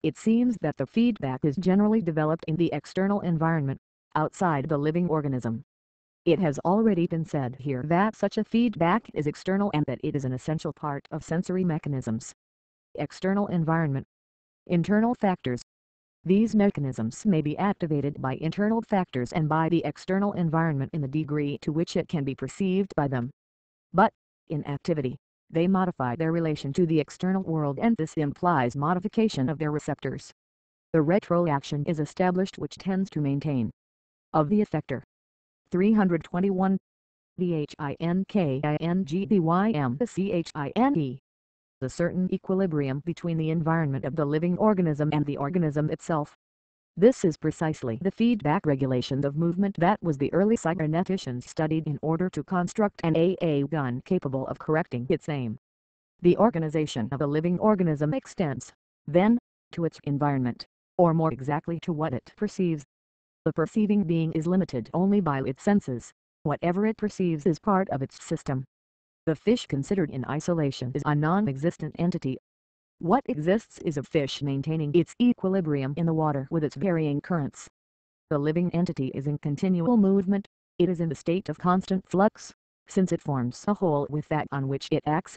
It seems that the feedback is generally developed in the external environment, outside the living organism. It has already been said here that such a feedback is external and that it is an essential part of sensory mechanisms. External environment. Internal factors. These mechanisms may be activated by internal factors and by the external environment in the degree to which it can be perceived by them. But, in activity, they modify their relation to the external world, and this implies modification of their receptors. The retroaction is established which tends to maintain of the effector. 321. THINKINGBYMCHINE. The certain equilibrium between the environment of the living organism and the organism itself. This is precisely the feedback regulation of movement that was the early cyberneticians studied in order to construct an AA gun capable of correcting its aim. The organization of a living organism extends, then, to its environment, or more exactly to what it perceives. The perceiving being is limited only by its senses. Whatever it perceives is part of its system. The fish considered in isolation is a non-existent entity. What exists is a fish maintaining its equilibrium in the water with its varying currents. The living entity is in continual movement, it is in the state of constant flux, since it forms a whole with that on which it acts.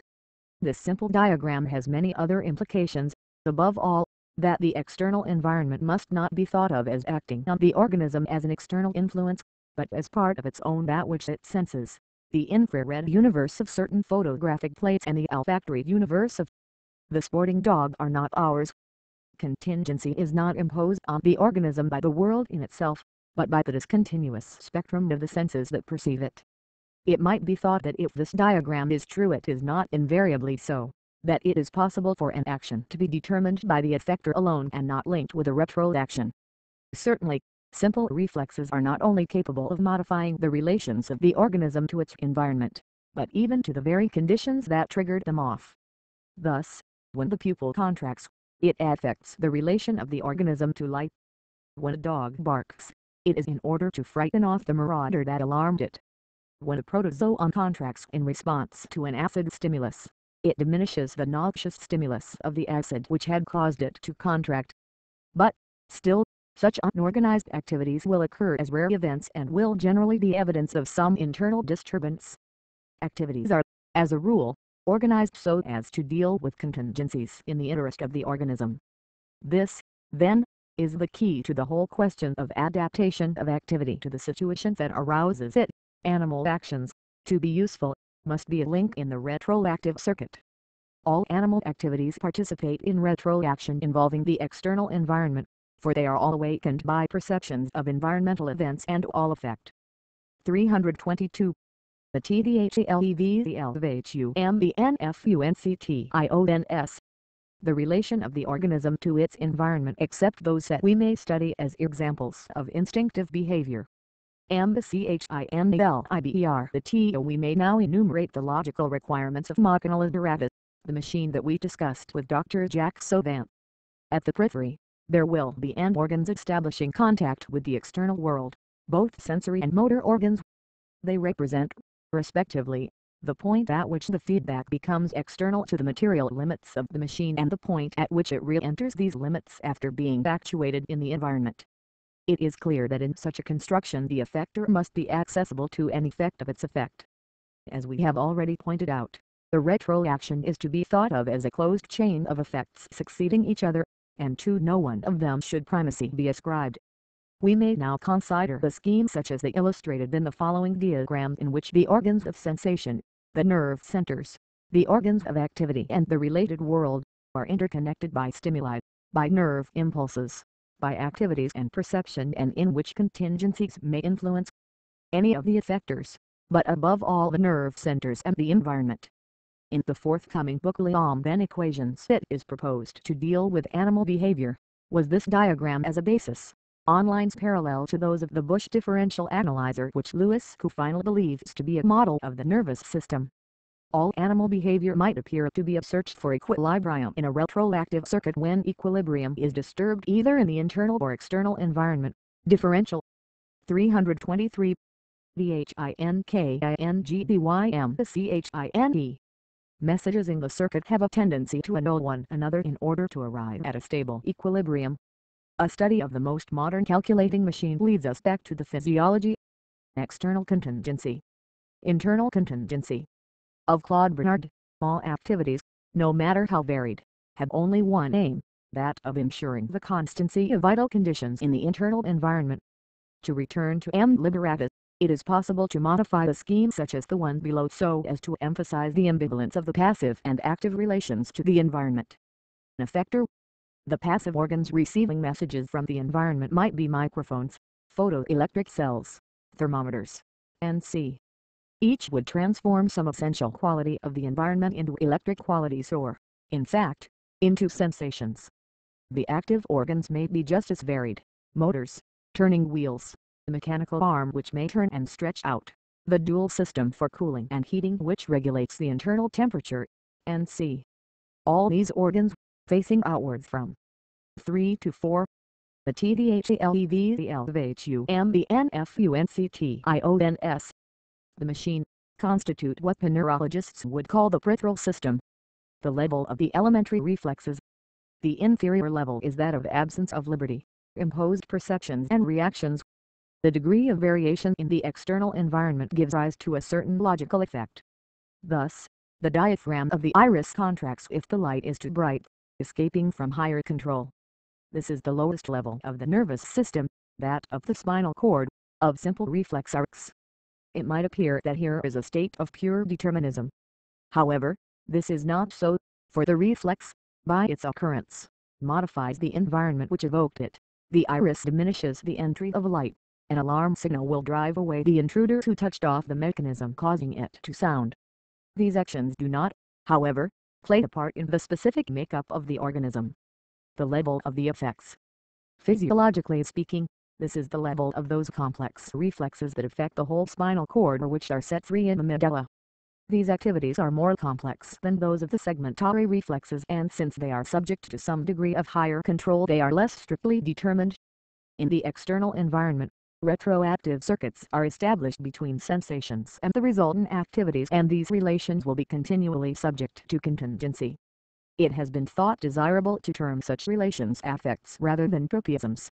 This simple diagram has many other implications, above all, that the external environment must not be thought of as acting on the organism as an external influence, but as part of its own that which it senses. The infrared universe of certain photographic plates and the olfactory universe of the sporting dog are not ours. Contingency is not imposed on the organism by the world in itself, but by the discontinuous spectrum of the senses that perceive it. It might be thought that if this diagram is true, it is not invariably so, that it is possible for an action to be determined by the effector alone and not linked with a retroaction. Certainly, simple reflexes are not only capable of modifying the relations of the organism to its environment, but even to the very conditions that triggered them off. Thus, when the pupil contracts, it affects the relation of the organism to light. When a dog barks, it is in order to frighten off the marauder that alarmed it. When a protozoan contracts in response to an acid stimulus, it diminishes the noxious stimulus of the acid which had caused it to contract. But, still, such unorganized activities will occur as rare events and will generally be evidence of some internal disturbance. Activities are, as a rule, organized so as to deal with contingencies in the interest of the organism. This, then, is the key to the whole question of adaptation of activity to the situation that arouses it. Animal actions, to be useful, must be a link in the retroactive circuit. All animal activities participate in retroaction involving the external environment, for they are all awakened by perceptions of environmental events and all affect. 322. The TDHELEVELVHUMBNFUNCTIONS. The relation of the organism to its environment except those that we may study as examples of instinctive behavior. We may now enumerate the logical requirements of Machinal apparatus, the machine that we discussed with Dr. Jack Savant. At the periphery, there will be end organs establishing contact with the external world, both sensory and motor organs. They represent, respectively, the point at which the feedback becomes external to the material limits of the machine and the point at which it re-enters these limits after being actuated in the environment. It is clear that in such a construction the effector must be accessible to an effect of its effect. As we have already pointed out, The retroaction is to be thought of as a closed chain of effects succeeding each other, and to no one of them should primacy be ascribed. We may now consider a scheme such as the illustrated in the following diagram, in which the organs of sensation, the nerve centers, the organs of activity and the related world, are interconnected by stimuli, by nerve impulses, by activities and perception, and in which contingencies may influence any of the effectors, but above all the nerve centers and the environment. In the forthcoming book L'Homme Equations, it is proposed to deal with animal behavior, with this diagram as a basis, on lines parallel to those of the Bush differential analyzer, which Louis Kufein believes to be a model of the nervous system. All animal behavior might appear to be a search for equilibrium in a retroactive circuit when equilibrium is disturbed either in the internal or external environment. Differential 323 BHINKINGBYM Messages in the circuit have a tendency to annul one another in order to arrive at a stable equilibrium. A study of the most modern calculating machine leads us back to the physiology. External contingency. Internal contingency. Of Claude Bernard, all activities, no matter how varied, have only one aim, that of ensuring the constancy of vital conditions in the internal environment. To return to M. Liberatus, it is possible to modify a scheme such as the one below so as to emphasize the ambivalence of the passive and active relations to the environment. An effector. The passive organs receiving messages from the environment might be microphones, photoelectric cells, thermometers, and each would transform some essential quality of the environment into electric qualities or, in fact, into sensations. The active organs may be just as varied: motors, turning wheels, the mechanical arm which may turn and stretch out, the dual system for cooling and heating which regulates the internal temperature, and all these organs, facing outwards from 3 to 4. The TDHELEVTLVHUMBNFUNCTIONS, the machine, constitute what the neurologists would call the peripheral system. The level of the elementary reflexes. The inferior level is that of absence of liberty, imposed perceptions and reactions. The degree of variation in the external environment gives rise to a certain logical effect. Thus, the diaphragm of the iris contracts if the light is too bright, escaping from higher control. This is the lowest level of the nervous system, that of the spinal cord, of simple reflex arcs. It might appear that here is a state of pure determinism. However, this is not so, for the reflex, by its occurrence, modifies the environment which evoked it. The iris diminishes the entry of light. An alarm signal will drive away the intruder who touched off the mechanism causing it to sound. These actions do not, however, play a part in the specific makeup of the organism. The level of the effects. Physiologically speaking, this is the level of those complex reflexes that affect the whole spinal cord or which are set free in the medulla. These activities are more complex than those of the segmentary reflexes, and since they are subject to some degree of higher control, they are less strictly determined. In the external environment, retroactive circuits are established between sensations and the resultant activities, and these relations will be continually subject to contingency. It has been thought desirable to term such relations affects rather than tropisms.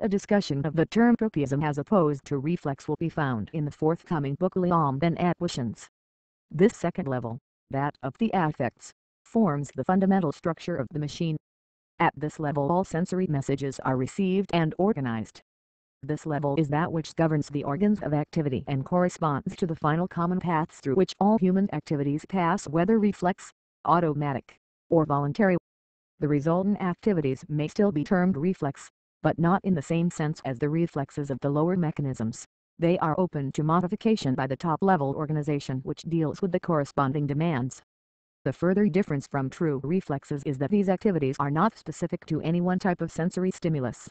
A discussion of the term tropism as opposed to reflex will be found in the forthcoming book L'Homme Equations. This second level, that of the affects, forms the fundamental structure of the machine. At this level all sensory messages are received and organized. This level is that which governs the organs of activity and corresponds to the final common paths through which all human activities pass, whether reflex, automatic, or voluntary. The resultant activities may still be termed reflex, but not in the same sense as the reflexes of the lower mechanisms. They are open to modification by the top-level organization which deals with the corresponding demands. The further difference from true reflexes is that these activities are not specific to any one type of sensory stimulus.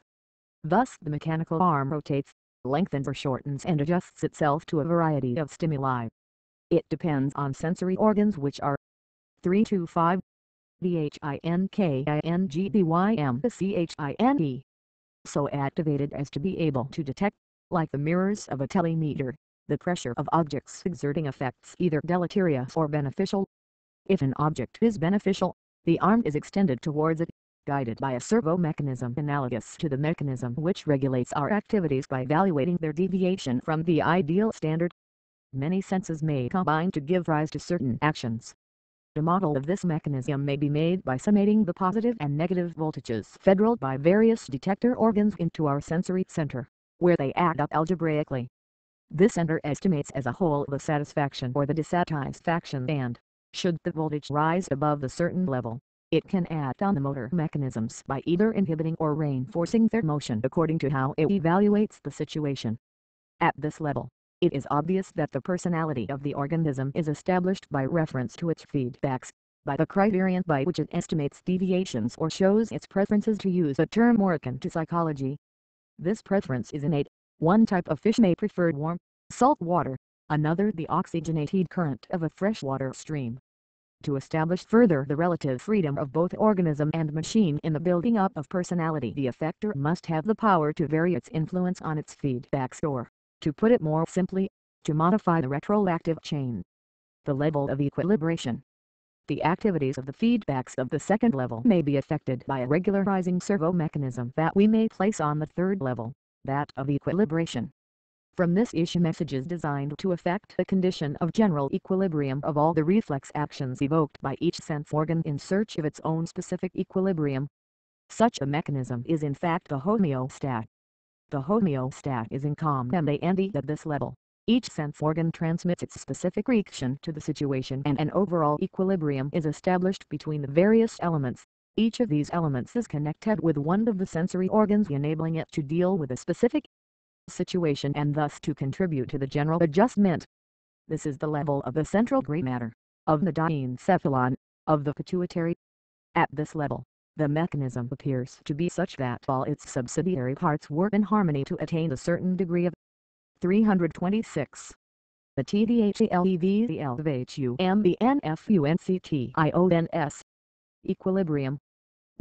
Thus the mechanical arm rotates, lengthens or shortens and adjusts itself to a variety of stimuli. It depends on sensory organs which are 3 to 5. BHINKINGBYMCHINE. So activated as to be able to detect, like the mirrors of a telemeter, the pressure of objects exerting effects either deleterious or beneficial. If an object is beneficial, the arm is extended towards it, guided by a servo mechanism analogous to the mechanism which regulates our activities by evaluating their deviation from the ideal standard. Many senses may combine to give rise to certain actions. A model of this mechanism may be made by summating the positive and negative voltages fed by various detector organs into our sensory center, where they add up algebraically. This center estimates as a whole the satisfaction or the dissatisfaction, and, should the voltage rise above a certain level, it can act on the motor mechanisms by either inhibiting or reinforcing their motion according to how it evaluates the situation. At this level, it is obvious that the personality of the organism is established by reference to its feedbacks, by the criterion by which it estimates deviations or shows its preferences, to use a term more akin to psychology. This preference is innate. One type of fish may prefer warm, salt water, another the oxygenated current of a freshwater stream. To establish further the relative freedom of both organism and machine in the building up of personality, the effector must have the power to vary its influence on its feedbacks, or, to put it more simply, to modify the retroactive chain. The level of equilibration. The activities of the feedbacks of the second level may be affected by a regularizing servo mechanism that we may place on the third level, that of equilibration. From this issue messages designed to affect the condition of general equilibrium of all the reflex actions evoked by each sense organ in search of its own specific equilibrium. Such a mechanism is in fact the homeostat. The homeostat is in command at this level. Each sense organ transmits its specific reaction to the situation, and an overall equilibrium is established between the various elements. Each of these elements is connected with one of the sensory organs, enabling it to deal with a specific situation and thus to contribute to the general adjustment. This is the level of the central gray matter, of the diencephalon, of the pituitary. At this level, the mechanism appears to be such that all its subsidiary parts work in harmony to attain a certain degree of 326. The TDHELEVHUMBNFUNCTIONS equilibrium.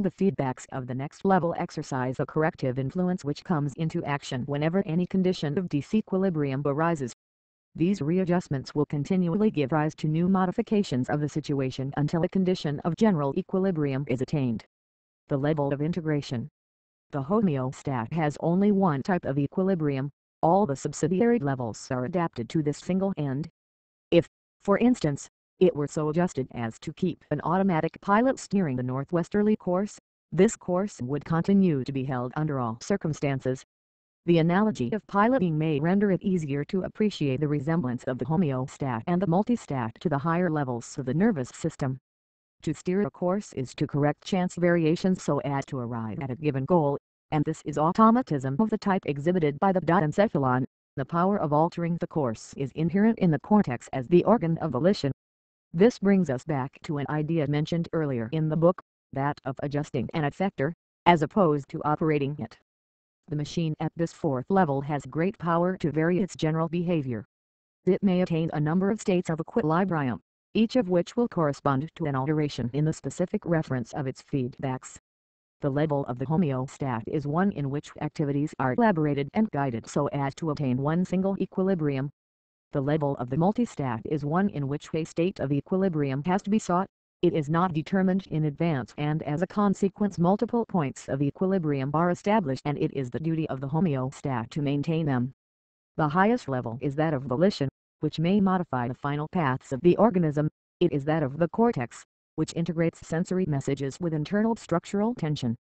The feedbacks of the next level exercise a corrective influence which comes into action whenever any condition of disequilibrium arises. These readjustments will continually give rise to new modifications of the situation until a condition of general equilibrium is attained. The level of integration. The homeostat has only one type of equilibrium. All the subsidiary levels are adapted to this single end. If, for instance, it were so adjusted as to keep an automatic pilot steering the northwesterly course, this course would continue to be held under all circumstances. The analogy of piloting may render it easier to appreciate the resemblance of the homeostat and the multistat to the higher levels of the nervous system. To steer a course is to correct chance variations so as to arrive at a given goal, and this is automatism of the type exhibited by the diencephalon. The power of altering the course is inherent in the cortex as the organ of volition. This brings us back to an idea mentioned earlier in the book, that of adjusting an effector, as opposed to operating it. The machine at this fourth level has great power to vary its general behavior. It may attain a number of states of equilibrium, each of which will correspond to an alteration in the specific reference of its feedbacks. The level of the homeostat is one in which activities are elaborated and guided so as to obtain one single equilibrium. The level of the multistat is one in which a state of equilibrium has to be sought. It is not determined in advance, and as a consequence multiple points of equilibrium are established, and it is the duty of the homeostat to maintain them. The highest level is that of volition, which may modify the final paths of the organism. It is that of the cortex, which integrates sensory messages with internal structural tension.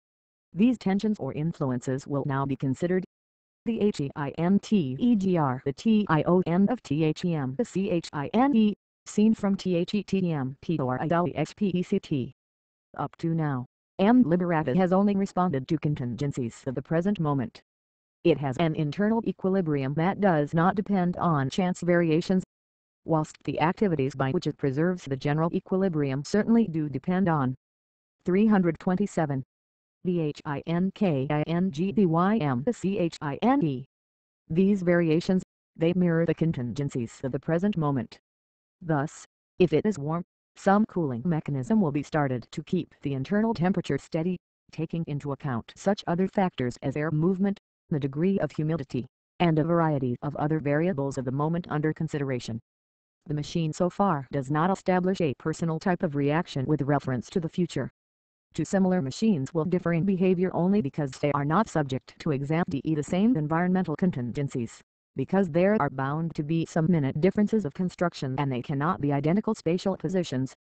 These tensions or influences will now be considered. The HEINTEGR, the TION of THEM, the CHINE, seen from THETM or IDLEXPECT. Up to now, M. Liberata has only responded to contingencies of the present moment. It has an internal equilibrium that does not depend on chance variations, whilst the activities by which it preserves the general equilibrium certainly do depend on. 327. The HINKINGDYM, the CHINE. These variations, they mirror the contingencies of the present moment. Thus, if it is warm, some cooling mechanism will be started to keep the internal temperature steady, taking into account such other factors as air movement, the degree of humidity, and a variety of other variables of the moment under consideration. The machine so far does not establish a personal type of reaction with reference to the future. Two similar machines will differ in behavior only because they are not subject to exactly the same environmental contingencies, because there are bound to be some minute differences of construction and they cannot be identical spatial positions.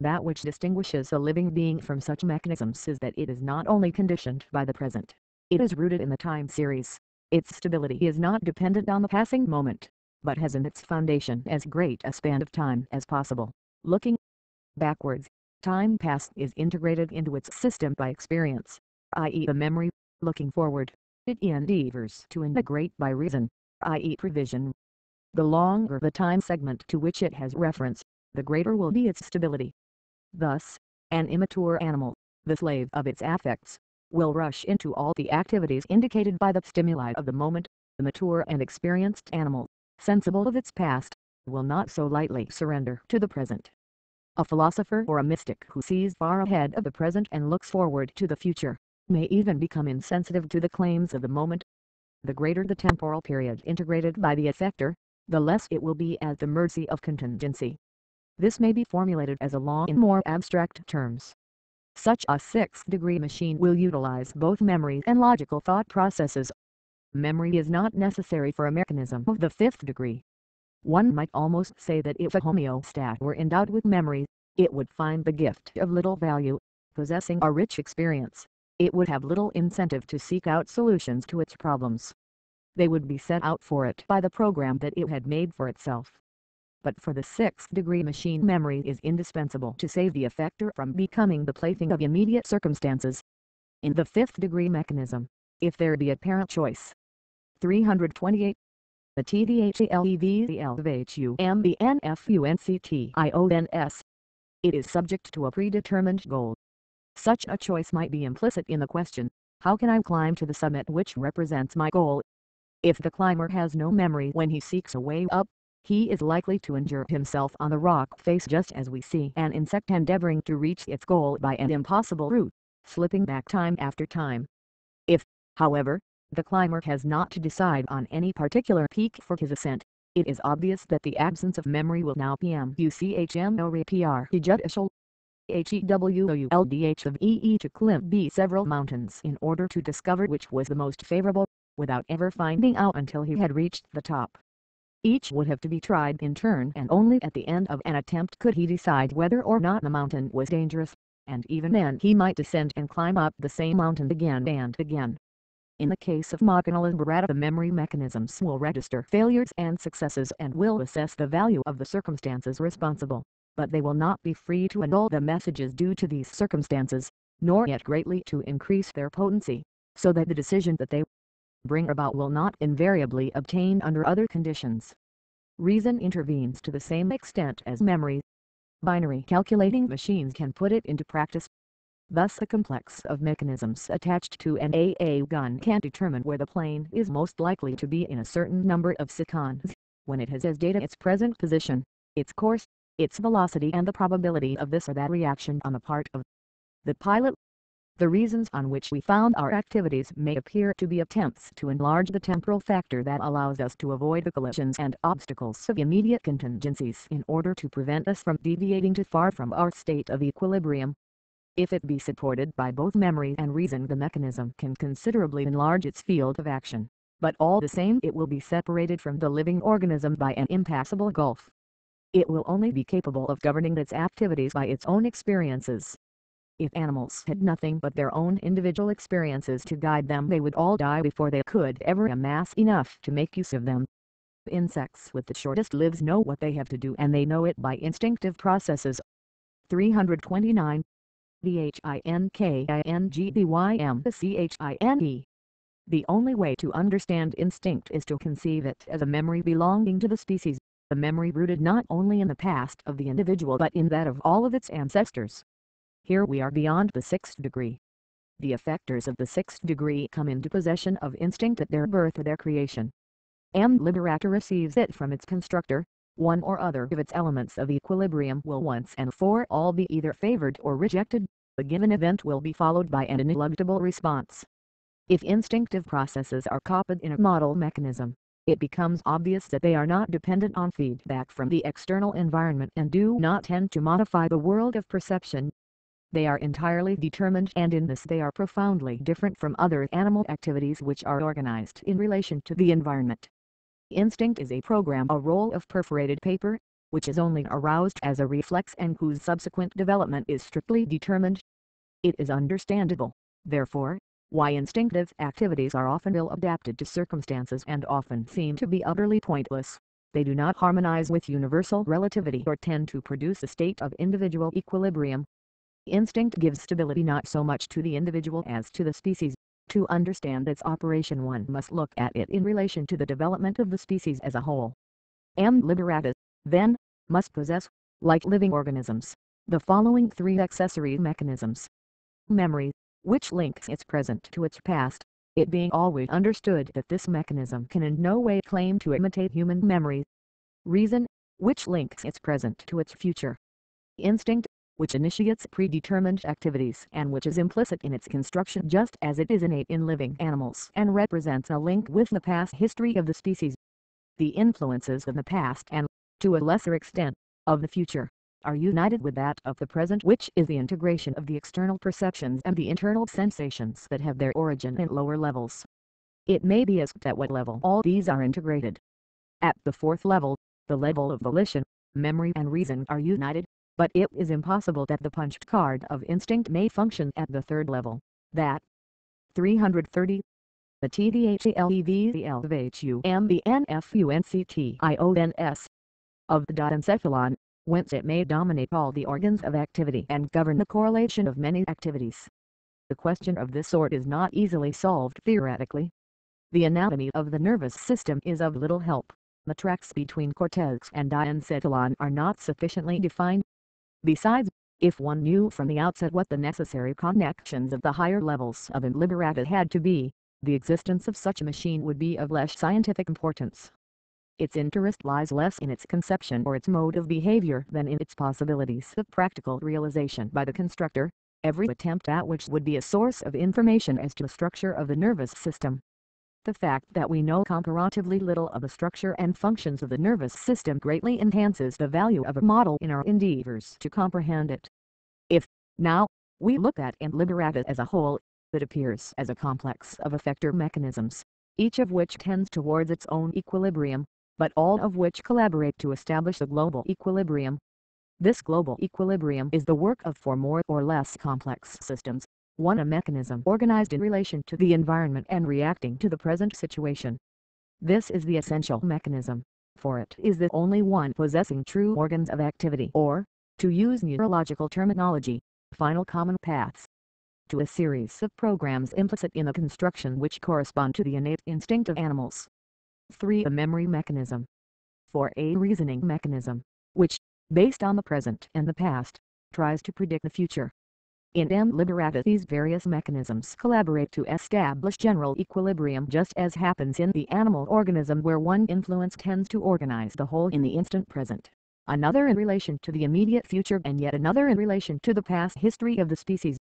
That which distinguishes a living being from such mechanisms is that it is not only conditioned by the present, it is rooted in the time series. Its stability is not dependent on the passing moment, but has in its foundation as great a span of time as possible. Looking backwards, time past is integrated into its system by experience, i.e. the memory. Looking forward, it endeavors to integrate by reason, i.e. prevision. The longer the time segment to which it has reference, the greater will be its stability. Thus, an immature animal, the slave of its affects, will rush into all the activities indicated by the stimuli of the moment. The mature and experienced animal, sensible of its past, will not so lightly surrender to the present. A philosopher or a mystic who sees far ahead of the present and looks forward to the future, may even become insensitive to the claims of the moment. The greater the temporal period integrated by the effector, the less it will be at the mercy of contingency. This may be formulated as a law in more abstract terms. Such a sixth-degree machine will utilize both memory and logical thought processes. Memory is not necessary for a mechanism of the fifth degree. One might almost say that if a homeostat were endowed with memory, it would find the gift of little value. Possessing a rich experience, it would have little incentive to seek out solutions to its problems. They would be set out for it by the program that it had made for itself. But for the sixth-degree machine, memory is indispensable to save the effector from becoming the plaything of immediate circumstances. In the fifth-degree mechanism, if there be apparent choice. 328. The TDHELEVHUMBNFUNCTIONS. It is subject to a predetermined goal. Such a choice might be implicit in the question, how can I climb to the summit which represents my goal? If the climber has no memory when he seeks a way up, he is likely to injure himself on the rock face, just as we see an insect endeavoring to reach its goal by an impossible route, slipping back time after time. If, however, the climber has not to decide on any particular peak for his ascent, it is obvious that the absence of memory will now prejudicial HEWULDH of EE to climb B several mountains in order to discover which was the most favorable, without ever finding out until he had reached the top. Each would have to be tried in turn, and only at the end of an attempt could he decide whether or not the mountain was dangerous, and even then he might descend and climb up the same mountain again and again. In the case of Macchinal and Barada, the memory mechanisms will register failures and successes and will assess the value of the circumstances responsible, but they will not be free to annul the messages due to these circumstances, nor yet greatly to increase their potency, so that the decision that they bring about will not invariably obtain under other conditions. Reason intervenes to the same extent as memory. Binary calculating machines can put it into practice. Thus the complex of mechanisms attached to an AA gun can determine where the plane is most likely to be in a certain number of seconds, when it has as data its present position, its course, its velocity, and the probability of this or that reaction on the part of the pilot. The reasons on which we found our activities may appear to be attempts to enlarge the temporal factor that allows us to avoid the collisions and obstacles of immediate contingencies in order to prevent us from deviating too far from our state of equilibrium. If it be supported by both memory and reason, the mechanism can considerably enlarge its field of action, but all the same it will be separated from the living organism by an impassable gulf. It will only be capable of governing its activities by its own experiences. If animals had nothing but their own individual experiences to guide them, they would all die before they could ever amass enough to make use of them. Insects with the shortest lives know what they have to do, and they know it by instinctive processes. 329. THINKINGDYMCHINE. The only way to understand instinct is to conceive it as a memory belonging to the species, a memory rooted not only in the past of the individual but in that of all of its ancestors. Here we are beyond the sixth degree. The effectors of the sixth degree come into possession of instinct at their birth or their creation. M. Liberator receives it from its constructor. One or other of its elements of equilibrium will once and for all be either favored or rejected. The given event will be followed by an ineluctable response. If instinctive processes are copied in a model mechanism, it becomes obvious that they are not dependent on feedback from the external environment and do not tend to modify the world of perception. They are entirely determined, and in this they are profoundly different from other animal activities which are organized in relation to the environment. Instinct is a program, a roll of perforated paper, which is only aroused as a reflex and whose subsequent development is strictly determined. It is understandable, therefore, why instinctive activities are often ill-adapted to circumstances and often seem to be utterly pointless. They do not harmonize with universal relativity or tend to produce a state of individual equilibrium. Instinct gives stability not so much to the individual as to the species. To understand its operation one must look at it in relation to the development of the species as a whole. M. liberatus, then, must possess, like living organisms, the following three accessory mechanisms. Memory, which links its present to its past, it being always understood that this mechanism can in no way claim to imitate human memory. Reason, which links its present to its future. Instinct, which initiates predetermined activities and which is implicit in its construction just as it is innate in living animals and represents a link with the past history of the species. The influences of the past and, to a lesser extent, of the future, are united with that of the present, which is the integration of the external perceptions and the internal sensations that have their origin in lower levels. It may be asked at what level all these are integrated. At the fourth level, the level of volition, memory and reason are united, but it is impossible that the punched card of instinct may function at the third level, that 330. The TDHELEVVLVHUMBNFUNCTIONS of the diencephalon, whence it may dominate all the organs of activity and govern the correlation of many activities. The question of this sort is not easily solved theoretically. The anatomy of the nervous system is of little help. The tracks between cortex and diencephalon are not sufficiently defined. Besides, if one knew from the outset what the necessary connections of the higher levels of liberatus had to be, the existence of such a machine would be of less scientific importance. Its interest lies less in its conception or its mode of behavior than in its possibilities of practical realization by the constructor, every attempt at which would be a source of information as to the structure of the nervous system. The fact that we know comparatively little of the structure and functions of the nervous system greatly enhances the value of a model in our endeavors to comprehend it. If, now, we look at liberatus as a whole, it appears as a complex of effector mechanisms, each of which tends towards its own equilibrium, but all of which collaborate to establish a global equilibrium. This global equilibrium is the work of four more or less complex systems, one a mechanism organized in relation to the environment and reacting to the present situation. This is the essential mechanism, for it is the only one possessing true organs of activity or, to use neurological terminology, final common paths to a series of programs implicit in the construction which correspond to the innate instinct of animals. 3. A memory mechanism. 4. A reasoning mechanism, which, based on the present and the past, tries to predict the future. In M. liberatus these various mechanisms collaborate to establish general equilibrium just as happens in the animal organism where one influence tends to organize the whole in the instant present, another in relation to the immediate future and yet another in relation to the past history of the species.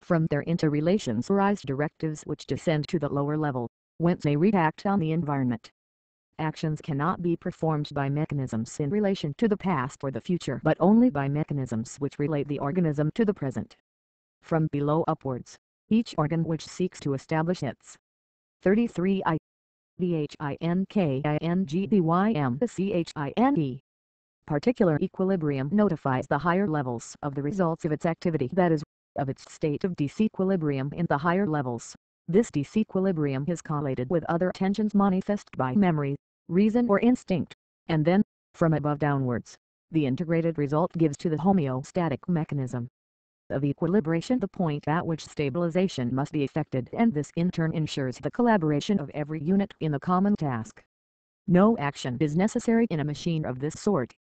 From their interrelations arise directives which descend to the lower level, whence they react on the environment. Actions cannot be performed by mechanisms in relation to the past or the future but only by mechanisms which relate the organism to the present. From below upwards, each organ which seeks to establish its 33 I BHINKINGBYM particular equilibrium notifies the higher levels of the results of its activity, that is, of its state of disequilibrium in the higher levels. This disequilibrium is correlated with other tensions manifest by memory, reason or instinct, and then, from above downwards, the integrated result gives to the homeostatic mechanism of equilibration the point at which stabilization must be effected, and this in turn ensures the collaboration of every unit in the common task. No action is necessary in a machine of this sort.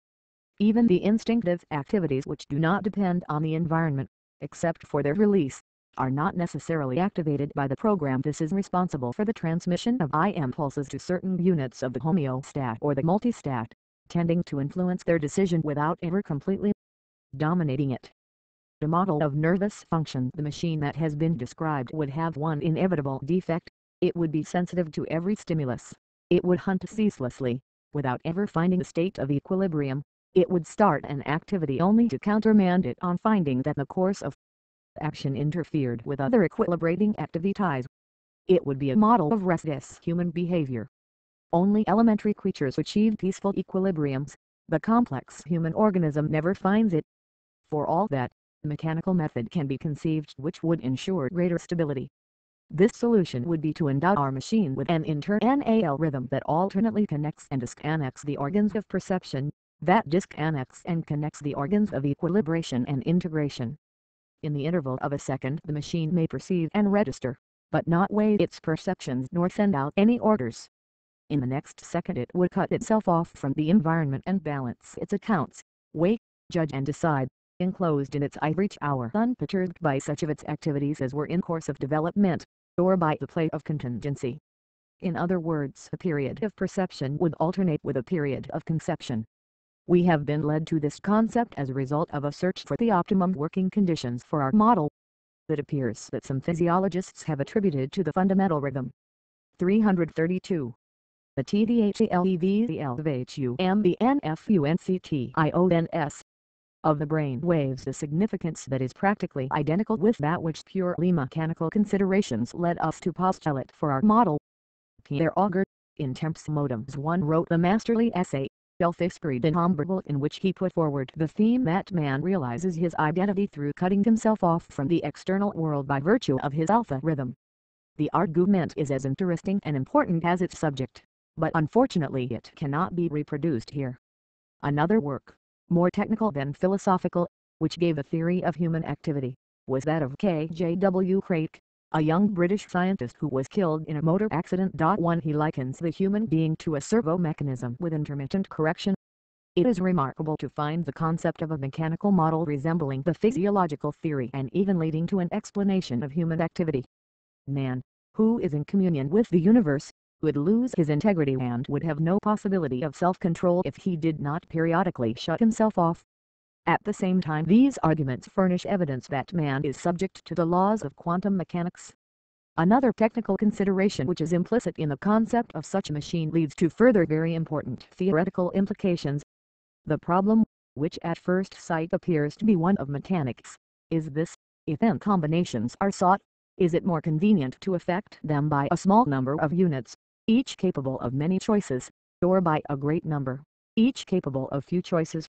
Even the instinctive activities which do not depend on the environment, except for their release, are not necessarily activated by the program. This is responsible for the transmission of impulses to certain units of the homeostat or the multistat, tending to influence their decision without ever completely dominating it. The model of nervous function the machine that has been described would have one inevitable defect: it would be sensitive to every stimulus, it would hunt ceaselessly, without ever finding a state of equilibrium, it would start an activity only to countermand it on finding that the course of action interfered with other equilibrating activities. It would be a model of restless human behavior. Only elementary creatures achieve peaceful equilibriums, the complex human organism never finds it. For all that, a mechanical method can be conceived which would ensure greater stability. This solution would be to endow our machine with an internal rhythm that alternately connects and disconnects the organs of perception, that disconnects and connects the organs of equilibration and integration. In the interval of a second the machine may perceive and register, but not weigh its perceptions nor send out any orders. In the next second it would cut itself off from the environment and balance its accounts, weigh, judge and decide, enclosed in its ivory tower unperturbed by such of its activities as were in course of development, or by the play of contingency. In other words, a period of perception would alternate with a period of conception. We have been led to this concept as a result of a search for the optimum working conditions for our model. It appears that some physiologists have attributed to the fundamental rhythm 332. The TDHELVVHUMBNFUNCTIONS of the brain waves the significance that is practically identical with that which purely mechanical considerations led us to postulate for our model. Pierre Auger, in Temps Modems 1 wrote the masterly essay, Self-Esprit Innombrable, in which he put forward the theme that man realizes his identity through cutting himself off from the external world by virtue of his alpha rhythm. The argument is as interesting and important as its subject, but unfortunately it cannot be reproduced here. Another work, more technical than philosophical, which gave a theory of human activity, was that of K.J.W. Craik, a young British scientist who was killed in a motor accident. One he likens the human being to a servo mechanism with intermittent correction. It is remarkable to find the concept of a mechanical model resembling the physiological theory and even leading to an explanation of human activity. Man, who is in communion with the universe, would lose his integrity and would have no possibility of self-control if he did not periodically shut himself off. At the same time these arguments furnish evidence that man is subject to the laws of quantum mechanics. Another technical consideration which is implicit in the concept of such a machine leads to further very important theoretical implications. The problem, which at first sight appears to be one of mechanics, is this: if n combinations are sought, is it more convenient to effect them by a small number of units, each capable of many choices, or by a great number, each capable of few choices?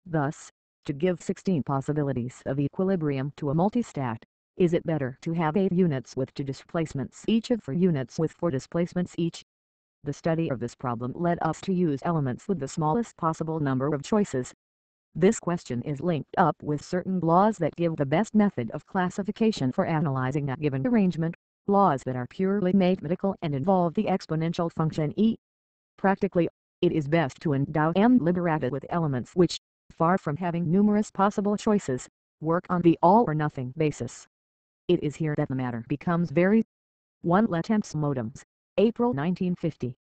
Thus, to give 16 possibilities of equilibrium to a multistat, is it better to have 8 units with 2 displacements each of 4 units with 4 displacements each? The study of this problem led us to use elements with the smallest possible number of choices. This question is linked up with certain laws that give the best method of classification for analyzing a given arrangement, laws that are purely mathematical and involve the exponential function e. Practically, it is best to endow M. Liberata with elements which, far from having numerous possible choices, work on the all-or-nothing basis. It is here that the matter becomes very. 1. Les Temps Modems, April 1950.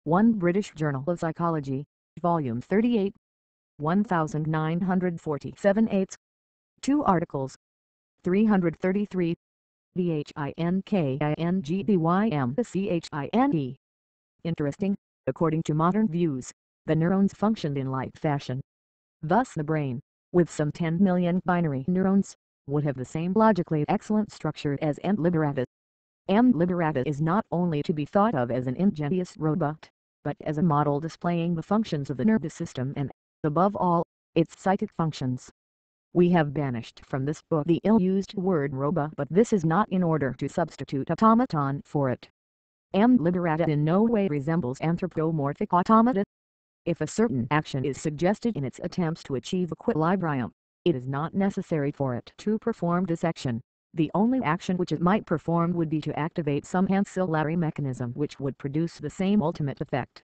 1 British Journal of Psychology, Volume 38, 1947 8. 2 articles. 333. THINKINGBYMCHINE. Interesting, according to modern views, the neurons functioned in like fashion. Thus the brain, with some 10 million binary neurons, would have the same logically excellent structure as M. Liberata. M. Liberata is not only to be thought of as an ingenious robot, but as a model displaying the functions of the nervous system and, above all, its psychic functions. We have banished from this book the ill-used word robot, but this is not in order to substitute automaton for it. M. Liberata in no way resembles anthropomorphic automata. If a certain action is suggested in its attempts to achieve equilibrium, it is not necessary for it to perform this action. The only action which it might perform would be to activate some ancillary mechanism which would produce the same ultimate effect.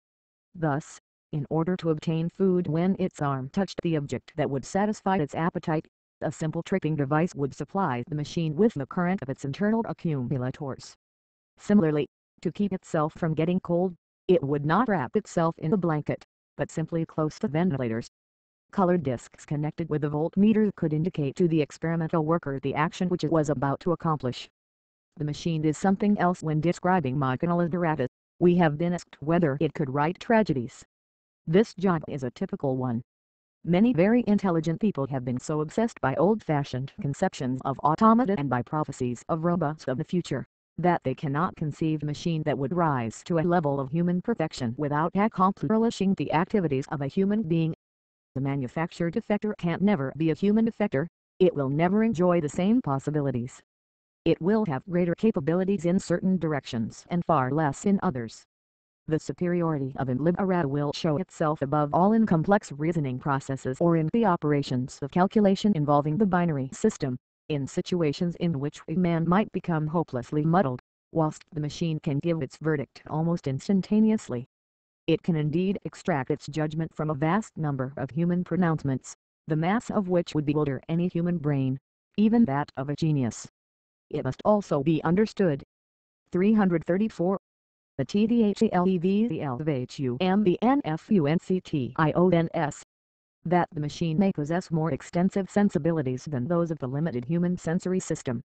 Thus, in order to obtain food when its arm touched the object that would satisfy its appetite, a simple tripping device would supply the machine with the current of its internal accumulators. Similarly, to keep itself from getting cold, it would not wrap itself in a blanket, but simply close the ventilators. Colored discs connected with a voltmeter could indicate to the experimental worker the action which it was about to accomplish. The machine is something else when describing machinal apparatus. We have been asked whether it could write tragedies. This job is a typical one. Many very intelligent people have been so obsessed by old-fashioned conceptions of automata and by prophecies of robots of the future, that they cannot conceive a machine that would rise to a level of human perfection without accomplishing the activities of a human being. The manufactured effector can't never be a human effector. It will never enjoy the same possibilities. It will have greater capabilities in certain directions and far less in others. The superiority of an Libera will show itself above all in complex reasoning processes or in the operations of calculation involving the binary system, in situations in which a man might become hopelessly muddled, whilst the machine can give its verdict almost instantaneously. It can indeed extract its judgment from a vast number of human pronouncements, the mass of which would bewilder any human brain, even that of a genius. It must also be understood. 334. The TDHELEVLVHUMBNFUNCTIONS that the machine may possess more extensive sensibilities than those of the limited human sensory system.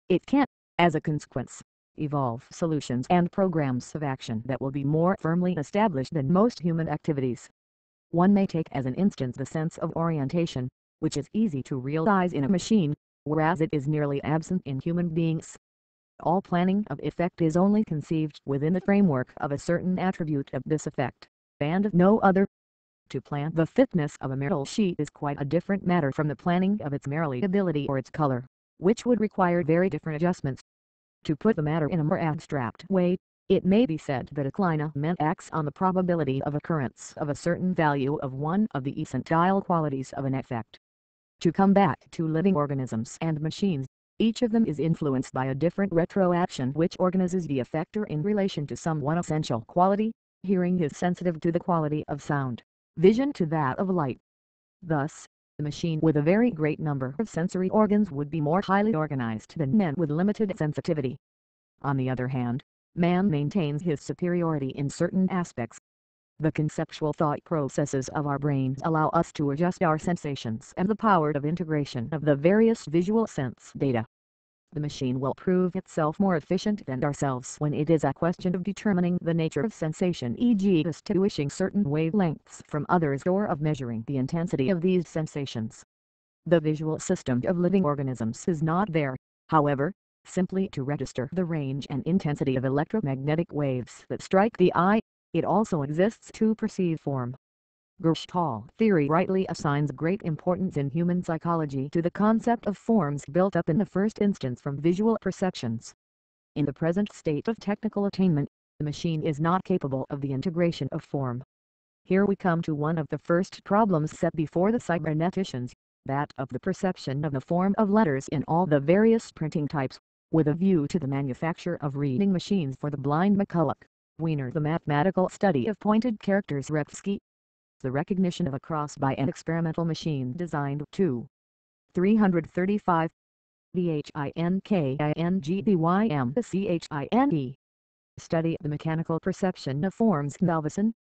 It can, as a consequence, evolve solutions and programs of action that will be more firmly established than most human activities. One may take as an instance the sense of orientation, which is easy to realize in a machine, whereas it is nearly absent in human beings. All planning of effect is only conceived within the framework of a certain attribute of this effect, and of no other. To plan the thickness of a metal sheet is quite a different matter from the planning of its malleability or its color, which would require very different adjustments. To put the matter in a more abstract way, it may be said that a clinamen acts on the probability of occurrence of a certain value of one of the essential qualities of an effect. To come back to living organisms and machines, each of them is influenced by a different retroaction which organizes the effector in relation to some one essential quality. Hearing is sensitive to the quality of sound, vision to that of light. Thus, the machine with a very great number of sensory organs would be more highly organized than men with limited sensitivity. On the other hand, man maintains his superiority in certain aspects. The conceptual thought processes of our brains allow us to adjust our sensations and the power of integration of the various visual sense data. The machine will prove itself more efficient than ourselves when it is a question of determining the nature of sensation, e.g. distinguishing certain wavelengths from others or of measuring the intensity of these sensations. The visual system of living organisms is not there, however, simply to register the range and intensity of electromagnetic waves that strike the eye. It also exists to perceive form. Gestalt theory rightly assigns great importance in human psychology to the concept of forms built up in the first instance from visual perceptions. In the present state of technical attainment, the machine is not capable of the integration of form. Here we come to one of the first problems set before the cyberneticians, that of the perception of the form of letters in all the various printing types, with a view to the manufacture of reading machines for the blind McCulloch, Wiener. The mathematical study of pointed characters Revsky. The recognition of a cross by an experimental machine designed to 335. THINKINGDYMCHINE. Study the mechanical perception of forms Galveston.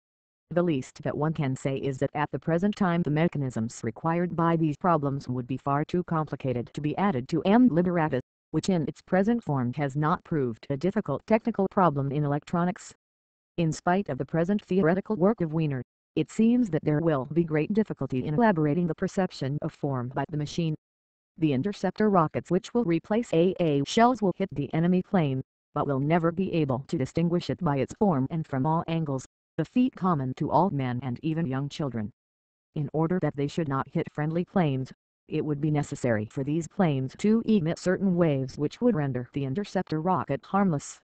The least that one can say is that at the present time the mechanisms required by these problems would be far too complicated to be added to M. Liberatus, which in its present form has not proved a difficult technical problem in electronics. In spite of the present theoretical work of Wiener, it seems that there will be great difficulty in elaborating the perception of form by the machine. The interceptor rockets which will replace AA shells will hit the enemy plane, but will never be able to distinguish it by its form and from all angles, the feat common to all men and even young children. In order that they should not hit friendly planes, it would be necessary for these planes to emit certain waves which would render the interceptor rocket harmless.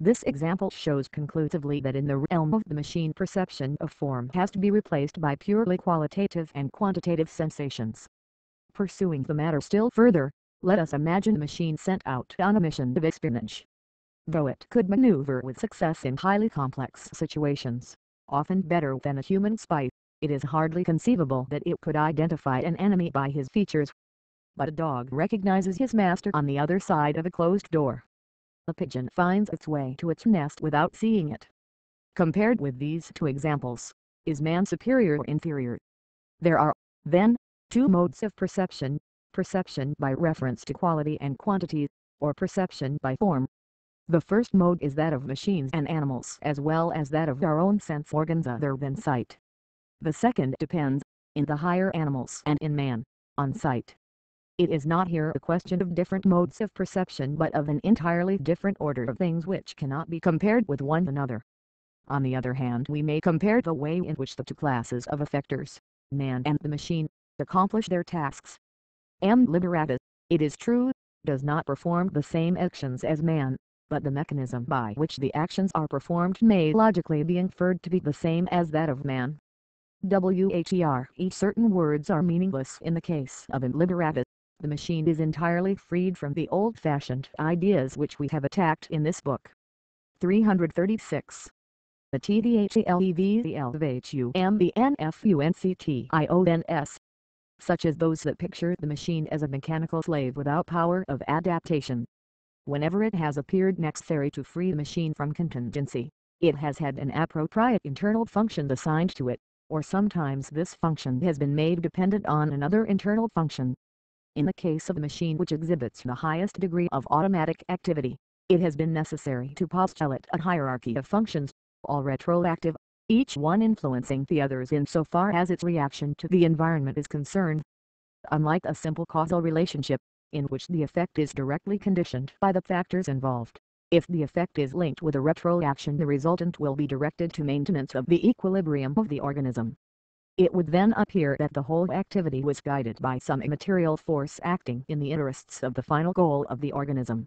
This example shows conclusively that in the realm of the machine perception of form has to be replaced by purely qualitative and quantitative sensations. Pursuing the matter still further, let us imagine a machine sent out on a mission of espionage. Though it could maneuver with success in highly complex situations, often better than a human spy, it is hardly conceivable that it could identify an enemy by his features. But a dog recognizes his master on the other side of a closed door. A pigeon finds its way to its nest without seeing it. Compared with these two examples, is man superior or inferior? There are, then, two modes of perception: perception by reference to quality and quantity, or perception by form. The first mode is that of machines and animals as well as that of our own sense organs other than sight. The second depends, in the higher animals and in man, on sight. It is not here a question of different modes of perception but of an entirely different order of things which cannot be compared with one another. On the other hand, we may compare the way in which the two classes of effectors, man and the machine accomplish their tasks. M. Liberatus, it is true, does not perform the same actions as man, but the mechanism by which the actions are performed may logically be inferred to be the same as that of man. Where certain words are meaningless in the case of M. Liberatus, the machine is entirely freed from the old-fashioned ideas which we have attacked in this book. 336. The TDHELEVHUMBNFUNCTIONS, such as those that picture the machine as a mechanical slave without power of adaptation. Whenever it has appeared necessary to free the machine from contingency, it has had an appropriate internal function assigned to it, or sometimes this function has been made dependent on another internal function. In the case of a machine which exhibits the highest degree of automatic activity, it has been necessary to postulate a hierarchy of functions, all retroactive, each one influencing the others insofar as its reaction to the environment is concerned. Unlike a simple causal relationship, in which the effect is directly conditioned by the factors involved, if the effect is linked with a retroaction, the resultant will be directed to maintenance of the equilibrium of the organism. It would then appear that the whole activity was guided by some immaterial force acting in the interests of the final goal of the organism.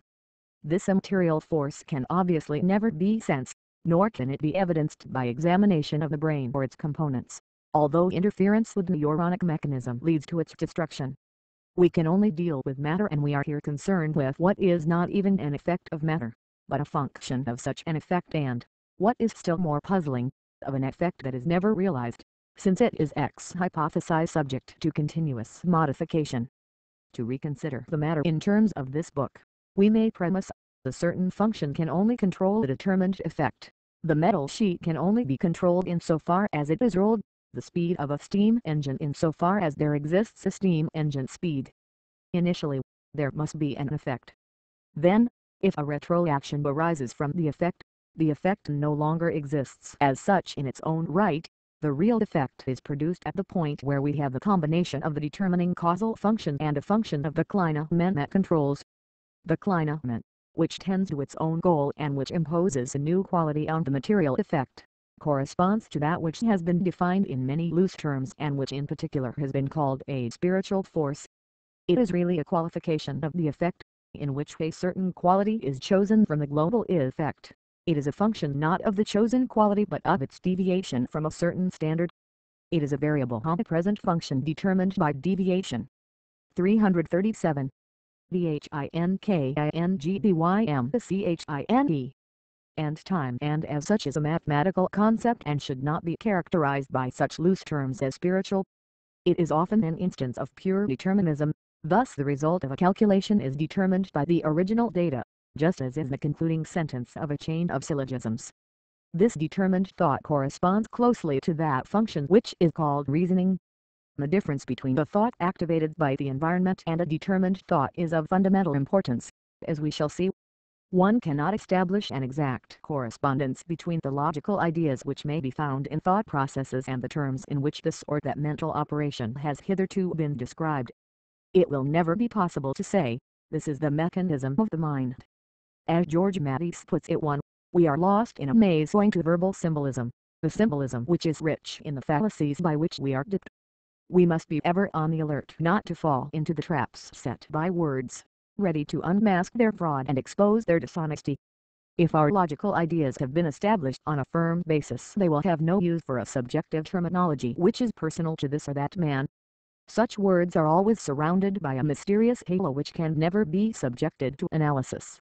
This immaterial force can obviously never be sensed, nor can it be evidenced by examination of the brain or its components, although interference with the neuronic mechanism leads to its destruction. We can only deal with matter, and we are here concerned with what is not even an effect of matter, but a function of such an effect, and, what is still more puzzling, of an effect that is never realized, since it is ex hypothesi subject to continuous modification. To reconsider the matter in terms of this book, we may premise, a certain function can only control a determined effect. The metal sheet can only be controlled insofar as it is rolled, the speed of a steam engine insofar as there exists a steam engine speed. Initially, there must be an effect. Then, if a retroaction arises from the effect no longer exists as such in its own right. The real effect is produced at the point where we have the combination of the determining causal function and a function of the clinamen that controls. The clinamen, which tends to its own goal and which imposes a new quality on the material effect, corresponds to that which has been defined in many loose terms and which in particular has been called a spiritual force. It is really a qualification of the effect, in which a certain quality is chosen from the global effect. It is a function not of the chosen quality but of its deviation from a certain standard. It is a variable omnipresent function determined by deviation. 337. THINKINGBYMCHINE. And time and as such is a mathematical concept and should not be characterized by such loose terms as spiritual. It is often an instance of pure determinism, thus the result of a calculation is determined by the original data, just as is the concluding sentence of a chain of syllogisms. This determined thought corresponds closely to that function which is called reasoning. The difference between a thought activated by the environment and a determined thought is of fundamental importance, as we shall see. One cannot establish an exact correspondence between the logical ideas which may be found in thought processes and the terms in which this or that mental operation has hitherto been described. It will never be possible to say, this is the mechanism of the mind. As George Matisse puts it, we are lost in a maze owing to verbal symbolism, the symbolism which is rich in the fallacies by which we are dipped. We must be ever on the alert not to fall into the traps set by words, ready to unmask their fraud and expose their dishonesty. If our logical ideas have been established on a firm basis, they will have no use for a subjective terminology which is personal to this or that man. Such words are always surrounded by a mysterious halo which can never be subjected to analysis.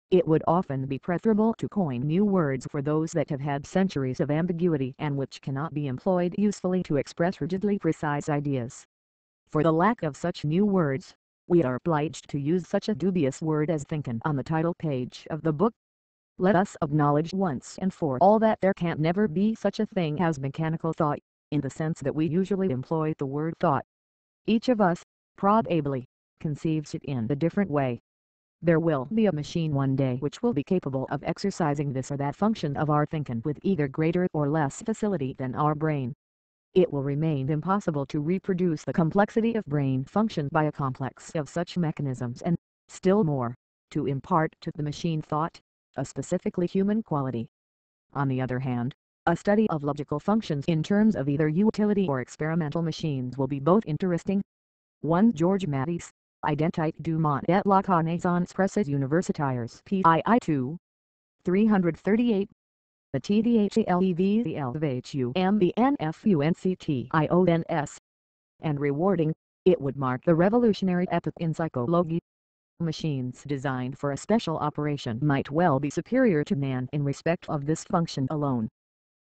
It would often be preferable to coin new words for those that have had centuries of ambiguity and which cannot be employed usefully to express rigidly precise ideas. For the lack of such new words, we are obliged to use such a dubious word as thinkin' on the title page of the book. Let us acknowledge once and for all that there can never be such a thing as mechanical thought, in the sense that we usually employ the word thought. Each of us, probably, conceives it in a different way. There will be a machine one day which will be capable of exercising this or that function of our thinking with either greater or less facility than our brain. It will remain impossible to reproduce the complexity of brain function by a complex of such mechanisms and, still more, to impart to the machine thought, a specifically human quality. On the other hand, A study of logical functions in terms of either utility or experimental machines will be both interesting. 1. George Matisse, Identité du monde et la connaissance précise universitaires PII 2. 338. The TDHELEVELVHUMBNFUNCTIONS. And rewarding, it would mark the revolutionary epoch in psychology. Machines designed for a special operation might well be superior to man in respect of this function alone.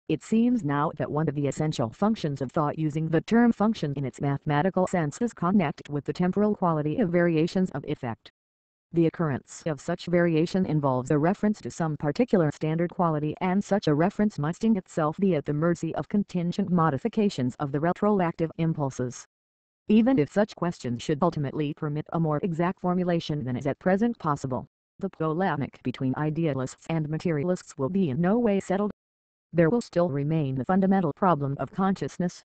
It seems now that one of the essential functions of thought, using the term function in its mathematical sense, is connected with the temporal quality of variations of effect. The occurrence of such variation involves a reference to some particular standard quality, and such a reference must in itself be at the mercy of contingent modifications of the retroactive impulses. Even if such questions should ultimately permit a more exact formulation than is at present possible, the polemic between idealists and materialists will be in no way settled. There will still remain the fundamental problem of consciousness.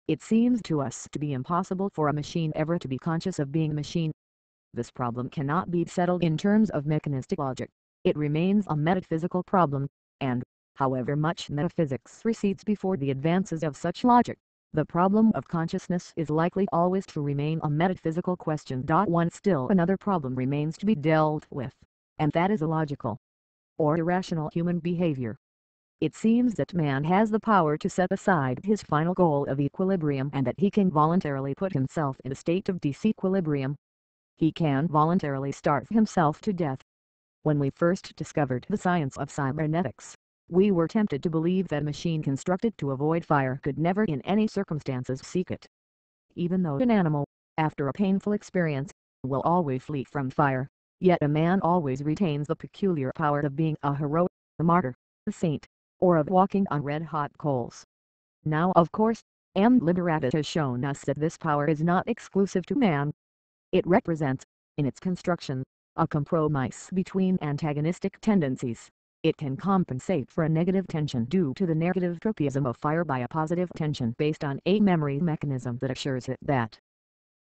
It seems to us to be impossible for a machine ever to be conscious of being a machine. This problem cannot be settled in terms of mechanistic logic. It remains a metaphysical problem, and, however much metaphysics recedes before the advances of such logic, the problem of consciousness is likely always to remain a metaphysical question. Still another problem remains to be dealt with, and that is illogical or irrational human behavior. It seems that man has the power to set aside his final goal of equilibrium, and that he can voluntarily put himself in a state of disequilibrium. He can voluntarily starve himself to death. When we first discovered the science of cybernetics, we were tempted to believe that a machine constructed to avoid fire could never in any circumstances seek it. Even though an animal, after a painful experience, will always flee from fire, yet a man always retains the peculiar power of being a hero, a martyr, a saint, or of walking on red-hot coals. Now, of course, M. Liberatus has shown us that this power is not exclusive to man. It represents, in its construction, a compromise between antagonistic tendencies. It can compensate for a negative tension due to the negative tropism of fire by a positive tension based on a memory mechanism that assures it that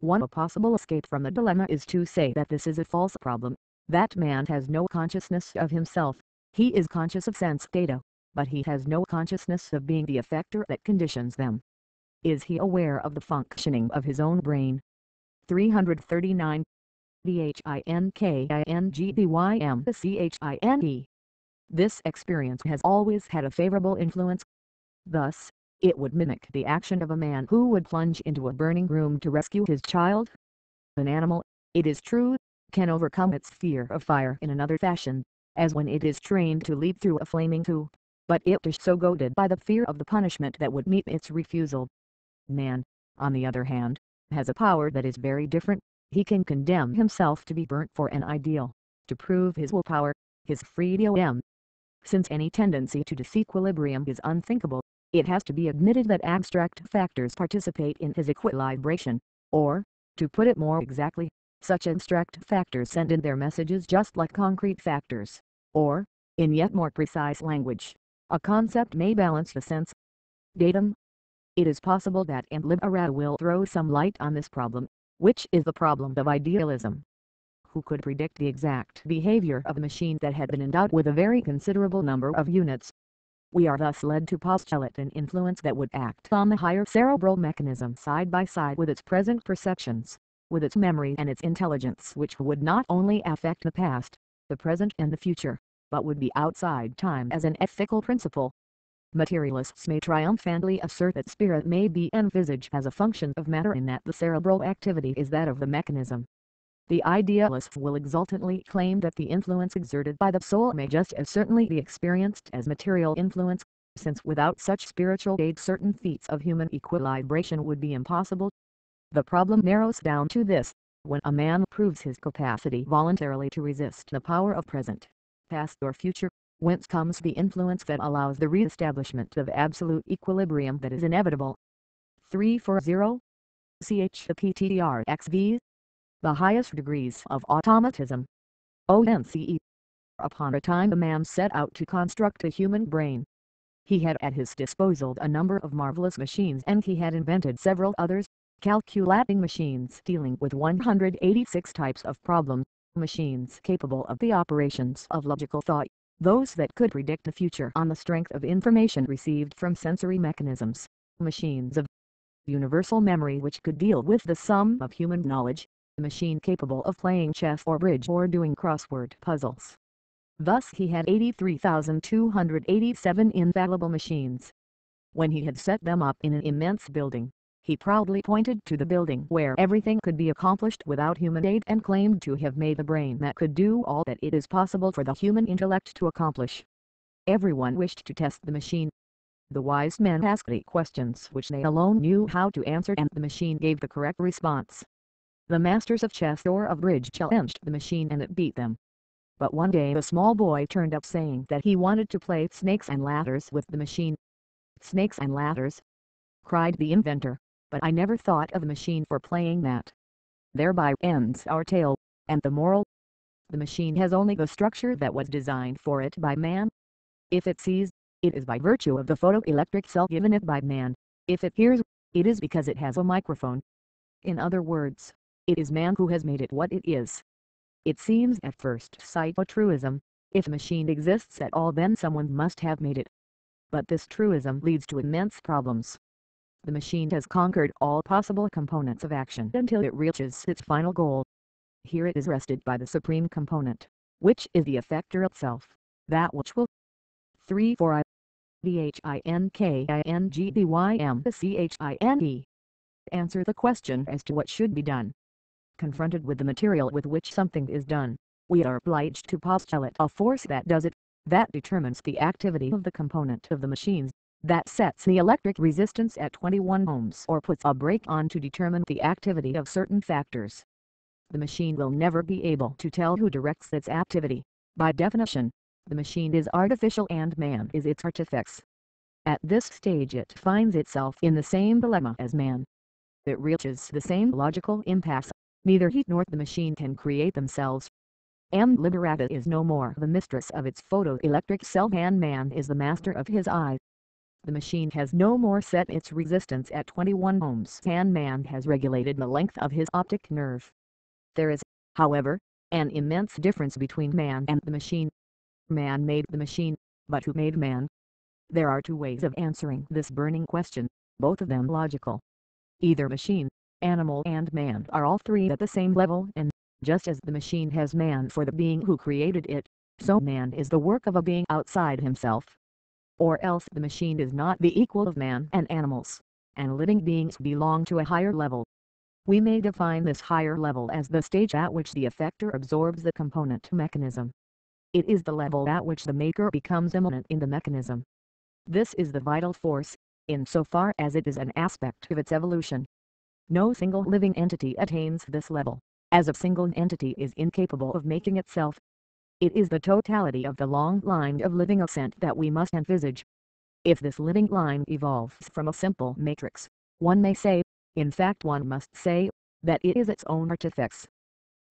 one possible escape from the dilemma is to say that this is a false problem, that man has no consciousness of himself. He is conscious of sense data, but he has no consciousness of being the effector that conditions them. Is he aware of the functioning of his own brain? 339. THINKINGBYMCHINE. This experience has always had a favorable influence. Thus, it would mimic the action of a man who would plunge into a burning room to rescue his child. An animal, it is true, can overcome its fear of fire in another fashion, as when it is trained to leap through a flaming tube, but it is so goaded by the fear of the punishment that would meet its refusal. Man, on the other hand, has a power that is very different. He can condemn himself to be burnt for an ideal, to prove his willpower, his freedom. Since any tendency to disequilibrium is unthinkable, it has to be admitted that abstract factors participate in his equilibration, or, to put it more exactly, such abstract factors send in their messages just like concrete factors, or, in yet more precise language, a concept may balance the sense. Datum. It is possible that M. Liberatus will throw some light on this problem, which is the problem of idealism. Who could predict the exact behavior of a machine that had been endowed with a very considerable number of units? We are thus led to postulate an influence that would act on the higher cerebral mechanism side by side with its present perceptions, with its memory and its intelligence, which would not only affect the past, the present and the future, but would be outside time as an ethical principle. Materialists may triumphantly assert that spirit may be envisaged as a function of matter, in that the cerebral activity is that of the mechanism. The idealists will exultantly claim that the influence exerted by the soul may just as certainly be experienced as material influence, since without such spiritual aid certain feats of human equilibration would be impossible. The problem narrows down to this: when a man proves his capacity voluntarily to resist the power of present, past or future, whence comes the influence that allows the re-establishment of absolute equilibrium that is inevitable? 340. CHPTRXV. The highest degrees of automatism. ONCE. Upon a time a man set out to construct a human brain. He had at his disposal a number of marvelous machines, and he had invented several others, calculating machines dealing with 186 types of problems, machines capable of the operations of logical thought, those that could predict the future on the strength of information received from sensory mechanisms, machines of universal memory which could deal with the sum of human knowledge, a machine capable of playing chess or bridge or doing crossword puzzles. Thus he had 83,287 infallible machines. When he had set them up in an immense building, he proudly pointed to the building where everything could be accomplished without human aid and claimed to have made a brain that could do all that it is possible for the human intellect to accomplish. Everyone wished to test the machine. The wise men asked 8 questions which they alone knew how to answer, and the machine gave the correct response. The masters of chess or of bridge challenged the machine and it beat them. But one day a small boy turned up saying that he wanted to play snakes and ladders with the machine. "Snakes and ladders?" cried the inventor, "but I never thought of a machine for playing that." Thereby ends our tale, and the moral: the machine has only the structure that was designed for it by man. If it sees, it is by virtue of the photoelectric cell given it by man. If it hears, it is because it has a microphone. In other words, it is man who has made it what it is. It seems at first sight a truism: if a machine exists at all then someone must have made it. But this truism leads to immense problems. The machine has conquered all possible components of action until it reaches its final goal. Here it is arrested by the supreme component, which is the effector itself, that which will 3 4 I THINKINGDYMCHINE answer the question as to what should be done. Confronted with the material with which something is done, we are obliged to postulate a force that does it, that determines the activity of the component of the machines, that sets the electric resistance at 21 ohms or puts a brake on to determine the activity of certain factors. The machine will never be able to tell who directs its activity. By definition, the machine is artificial and man is its artifex. At this stage it finds itself in the same dilemma as man. It reaches the same logical impasse: neither he nor the machine can create themselves. M. Liberata is no more the mistress of its photoelectric cell than man is the master of his eye. The machine has no more set its resistance at 21 ohms than man has regulated the length of his optic nerve. There is, however, an immense difference between man and the machine. Man made the machine, but who made man? There are 2 ways of answering this burning question, both of them logical. Either machine, animal and man are all 3 at the same level, and just as the machine has man for the being who created it, so man is the work of a being outside himself. Or else the machine is not the equal of man and animals, and living beings belong to a higher level. We may define this higher level as the stage at which the effector absorbs the component mechanism. It is the level at which the maker becomes immanent in the mechanism. This is the vital force, in so far as it is an aspect of its evolution. No single living entity attains this level, as a single entity is incapable of making itself. It is the totality of the long line of living ascent that we must envisage. If this living line evolves from a simple matrix, one may say, in fact one must say, that it is its own artifex.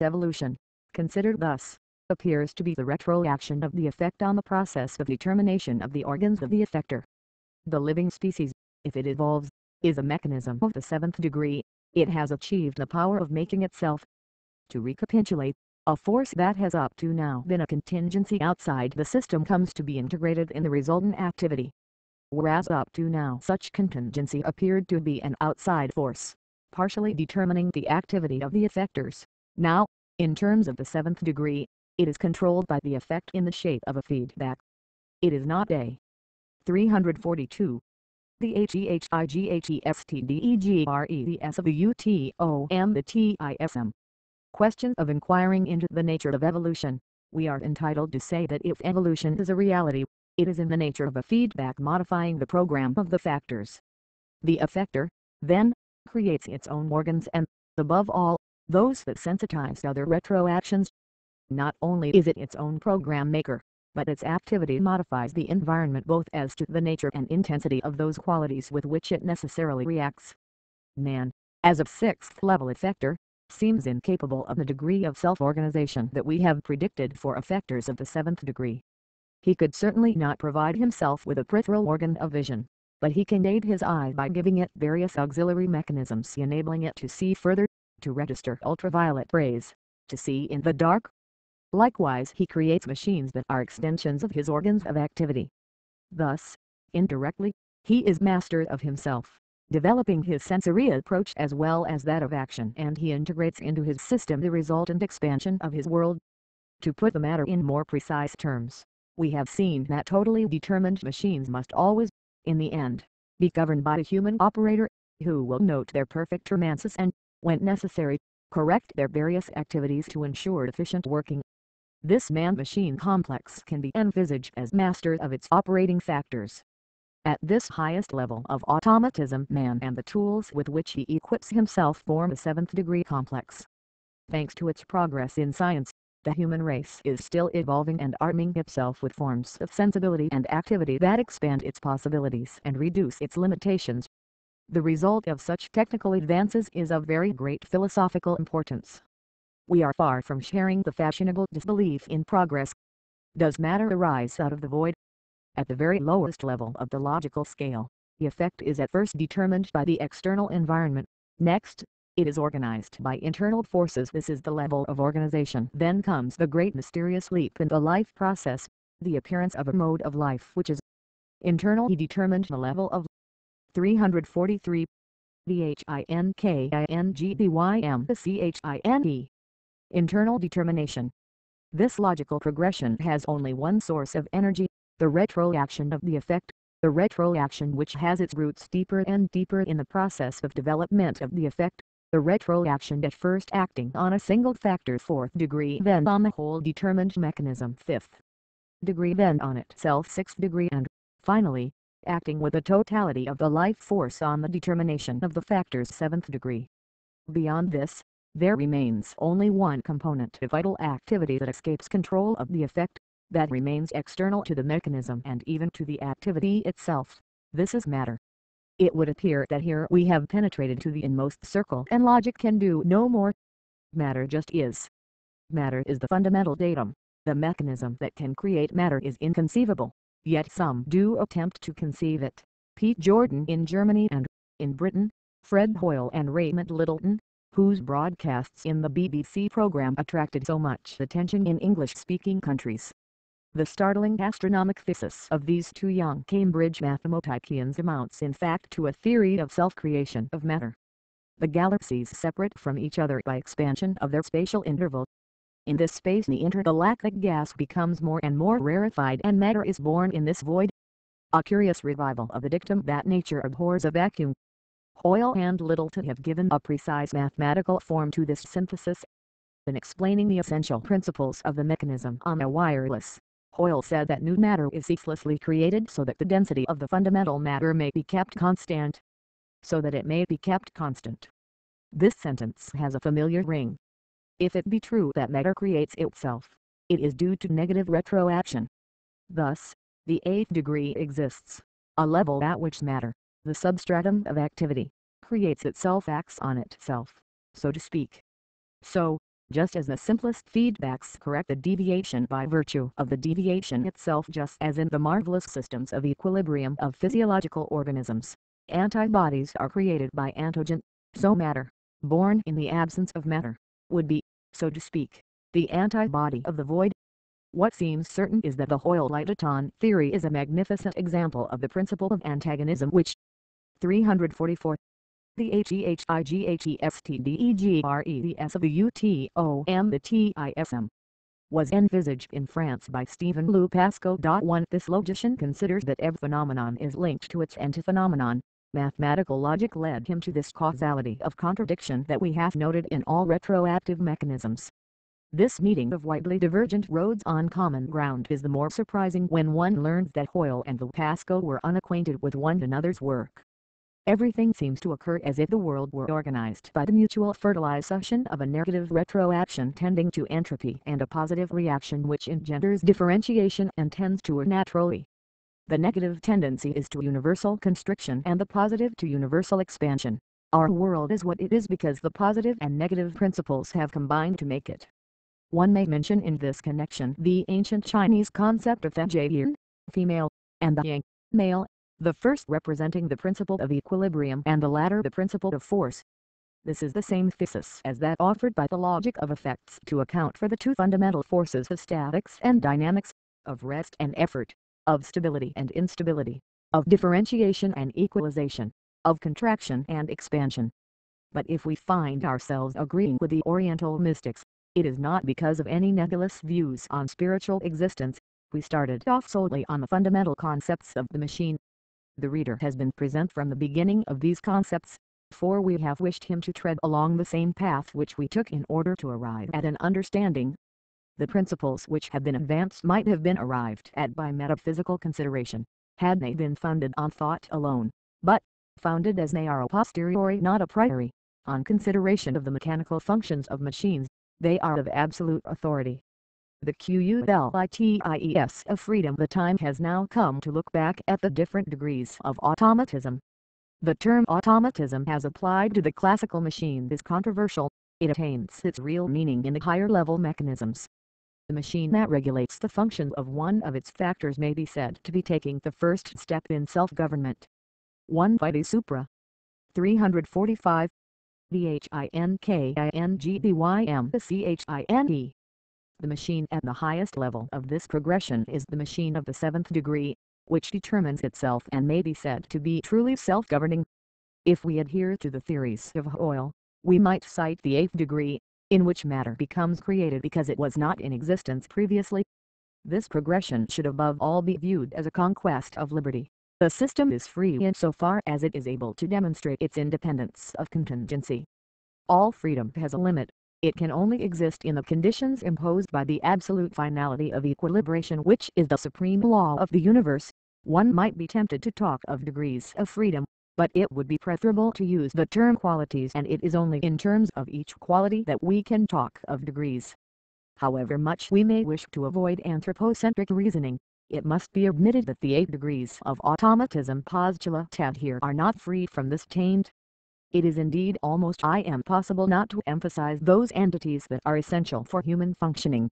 Evolution, considered thus, appears to be the retroaction of the effect on the process of determination of the organs of the effector. The living species, if it evolves, is a mechanism of the 7th degree. It has achieved the power of making itself. To recapitulate, a force that has up to now been a contingency outside the system comes to be integrated in the resultant activity. Whereas up to now such contingency appeared to be an outside force, partially determining the activity of the effectors, now, in terms of the 7th degree, it is controlled by the effect in the shape of a feedback. It is not a 342. The HEHIGHESTDEGREDS of the UTOM the TISM. Question of inquiring into the nature of evolution. We are entitled to say that if evolution is a reality, it is in the nature of a feedback modifying the program of the factors. The effector, then, creates its own organs and, above all, those that sensitize other retroactions. Not only is it its own program maker, but its activity modifies the environment both as to the nature and intensity of those qualities with which it necessarily reacts. Man, as a 6th level effector, seems incapable of the degree of self-organization that we have predicted for effectors of the 7th degree. He could certainly not provide himself with a peripheral organ of vision, but he can aid his eye by giving it various auxiliary mechanisms enabling it to see further, to register ultraviolet rays, to see in the dark, Likewise, he creates machines that are extensions of his organs of activity. Thus, indirectly, he is master of himself, developing his sensory approach as well as that of action, and he integrates into his system the resultant expansion of his world. To put the matter in more precise terms, we have seen that totally determined machines must always, in the end, be governed by a human operator, who will note their perfect romances and, when necessary, correct their various activities to ensure efficient working. This man-machine complex can be envisaged as master of its operating factors. At this highest level of automatism, man and the tools with which he equips himself form a seventh-degree complex. Thanks to its progress in science, the human race is still evolving and arming itself with forms of sensibility and activity that expand its possibilities and reduce its limitations. The result of such technical advances is of very great philosophical importance. We are far from sharing the fashionable disbelief in progress. Does matter arise out of the void? At the very lowest level of the logical scale, the effect is at first determined by the external environment. Next, it is organized by internal forces. This is the level of organization. Then comes the great mysterious leap in the life process, the appearance of a mode of life which is internal. He determined the level of 343. THINKINGDYMCHINE. Internal determination. This logical progression has only one source of energy, the retroaction of the effect, the retroaction which has its roots deeper and deeper in the process of development of the effect, the retroaction at first acting on a single factor fourth degree, then on the whole determined mechanism fifth degree, then on itself sixth degree, and, finally, acting with the totality of the life force on the determination of the factors seventh degree. Beyond this, there remains only one component of vital activity that escapes control of the effect, that remains external to the mechanism and even to the activity itself. This is matter. It would appear that here we have penetrated to the inmost circle, and logic can do no more. Matter just is. Matter is the fundamental datum. The mechanism that can create matter is inconceivable, yet some do attempt to conceive it. Pete Jordan in Germany and, in Britain, Fred Hoyle and Raymond Littleton, whose broadcasts in the BBC program attracted so much attention in English-speaking countries. The startling astronomic thesis of these two young Cambridge mathematicians amounts in fact to a theory of self-creation of matter. The galaxies separate from each other by expansion of their spatial interval. In this space the intergalactic gas becomes more and more rarefied and matter is born in this void. A curious revival of the dictum that nature abhors a vacuum. Hoyle and Littleton have given a precise mathematical form to this synthesis. In explaining the essential principles of the mechanism on a wireless, Hoyle said that new matter is ceaselessly created so that the density of the fundamental matter may be kept constant. So that it may be kept constant. This sentence has a familiar ring. If it be true that matter creates itself, it is due to negative retroaction. Thus, the eighth degree exists, a level at which matter, the substratum of activity, creates itself, acts on itself, so to speak. So, just as the simplest feedbacks correct the deviation by virtue of the deviation itself, just as in the marvelous systems of equilibrium of physiological organisms, antibodies are created by antigen, so matter, born in the absence of matter, would be, so to speak, the antibody of the void. What seems certain is that the Hoyle-Littleton theory is a magnificent example of the principle of antagonism which 344. The HEHIGHESTDEGREDS of the UTOM the TISM was envisaged in France by Stephen Lou Pascal. This logician considers that every phenomenon is linked to its antiphenomenon. Mathematical logic led him to this causality of contradiction that we have noted in all retroactive mechanisms. This meeting of widely divergent roads on common ground is the more surprising when one learns that Hoyle and Lou Pascal were unacquainted with one another's work. Everything seems to occur as if the world were organized by the mutual fertilization of a negative retroaction tending to entropy and a positive reaction which engenders differentiation and tends to it naturally. The negative tendency is to universal constriction and the positive to universal expansion. Our world is what it is because the positive and negative principles have combined to make it. One may mention in this connection the ancient Chinese concept of Yin, female, and the Yang, male, the first representing the principle of equilibrium and the latter the principle of force. This is the same thesis as that offered by the logic of effects to account for the two fundamental forces of statics and dynamics, of rest and effort, of stability and instability, of differentiation and equalization, of contraction and expansion. But if we find ourselves agreeing with the Oriental mystics, it is not because of any nebulous views on spiritual existence. We started off solely on the fundamental concepts of the machine. The reader has been present from the beginning of these concepts, for we have wished him to tread along the same path which we took in order to arrive at an understanding. The principles which have been advanced might have been arrived at by metaphysical consideration, had they been founded on thought alone, but, founded as they are a posteriori not a priori, on consideration of the mechanical functions of machines, they are of absolute authority. The qualities of freedom. The time has now come to look back at the different degrees of automatism. The term automatism as applied to the classical machine is controversial. It attains its real meaning in the higher level mechanisms. The machine that regulates the function of one of its factors may be said to be taking the first step in self-government. 1 Vide Supra. 345. The machine at the highest level of this progression is the machine of the seventh degree, which determines itself and may be said to be truly self-governing. If we adhere to the theories of Hoyle, we might cite the eighth degree, in which matter becomes created because it was not in existence previously. This progression should above all be viewed as a conquest of liberty. The system is free insofar as it is able to demonstrate its independence of contingency. All freedom has a limit. It can only exist in the conditions imposed by the absolute finality of equilibration, which is the supreme law of the universe. One might be tempted to talk of degrees of freedom, but it would be preferable to use the term qualities, and it is only in terms of each quality that we can talk of degrees. However much we may wish to avoid anthropocentric reasoning, it must be admitted that the 8 degrees of automatism postulated here are not free from this taint. It is indeed almost impossible not to emphasize those entities that are essential for human functioning.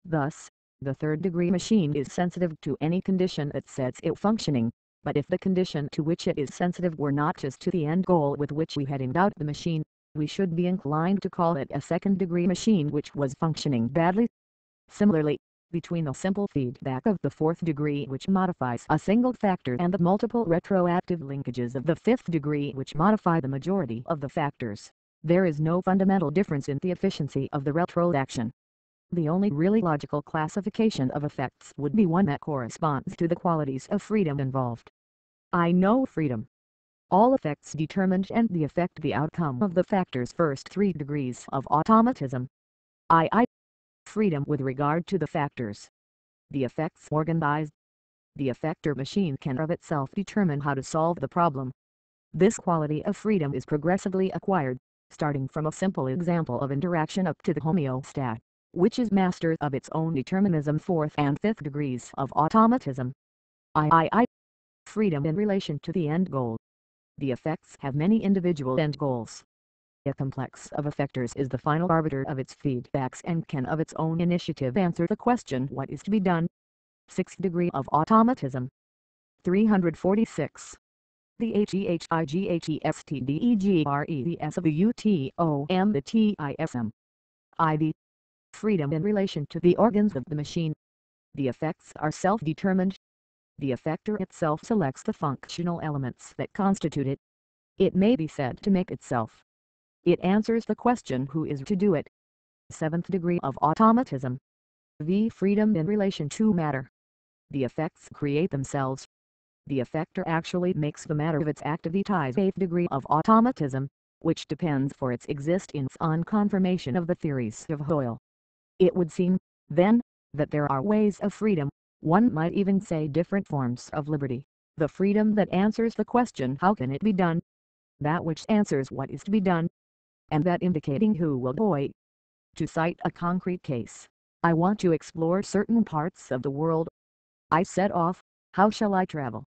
Thus, the third degree machine is sensitive to any condition that sets it functioning, but if the condition to which it is sensitive were not as to the end goal with which we had endowed the machine, we should be inclined to call it a second degree machine which was functioning badly. Similarly, between the simple feedback of the fourth degree which modifies a single factor and the multiple retroactive linkages of the fifth degree which modify the majority of the factors, there is no fundamental difference in the efficiency of the retroaction. The only really logical classification of effects would be one that corresponds to the qualities of freedom involved. I know freedom. All effects determined and the effect the outcome of the factor's first 3 degrees of automatism. I. Freedom with regard to the factors. The effects organized. The effector machine can of itself determine how to solve the problem. This quality of freedom is progressively acquired, starting from a simple example of interaction up to the homeostat, which is master of its own determinism. 4th and 5th degrees of automatism. I. Freedom in relation to the end goal. The effects have many individual end goals. A complex of effectors is the final arbiter of its feedbacks and can of its own initiative answer the question what is to be done. 6th degree of automatism. 346. The HEHIGHESTDEGRES of the UTOM the TISM. IV. Freedom in relation to the organs of the machine. The effects are self-determined. The effector itself selects the functional elements that constitute it. It may be said to make itself. It answers the question who is to do it. 7th degree of automatism. V. Freedom in relation to matter. The effects create themselves. The effector actually makes the matter of its activities. 8th degree of automatism, which depends for its existence on confirmation of the theories of Hoyle. It would seem, then, that there are ways of freedom, one might even say different forms of liberty. The freedom that answers the question how can it be done, that which answers what is to be done, and that indicating who will do it. To cite a concrete case, I want to explore certain parts of the world. I set off. How shall I travel?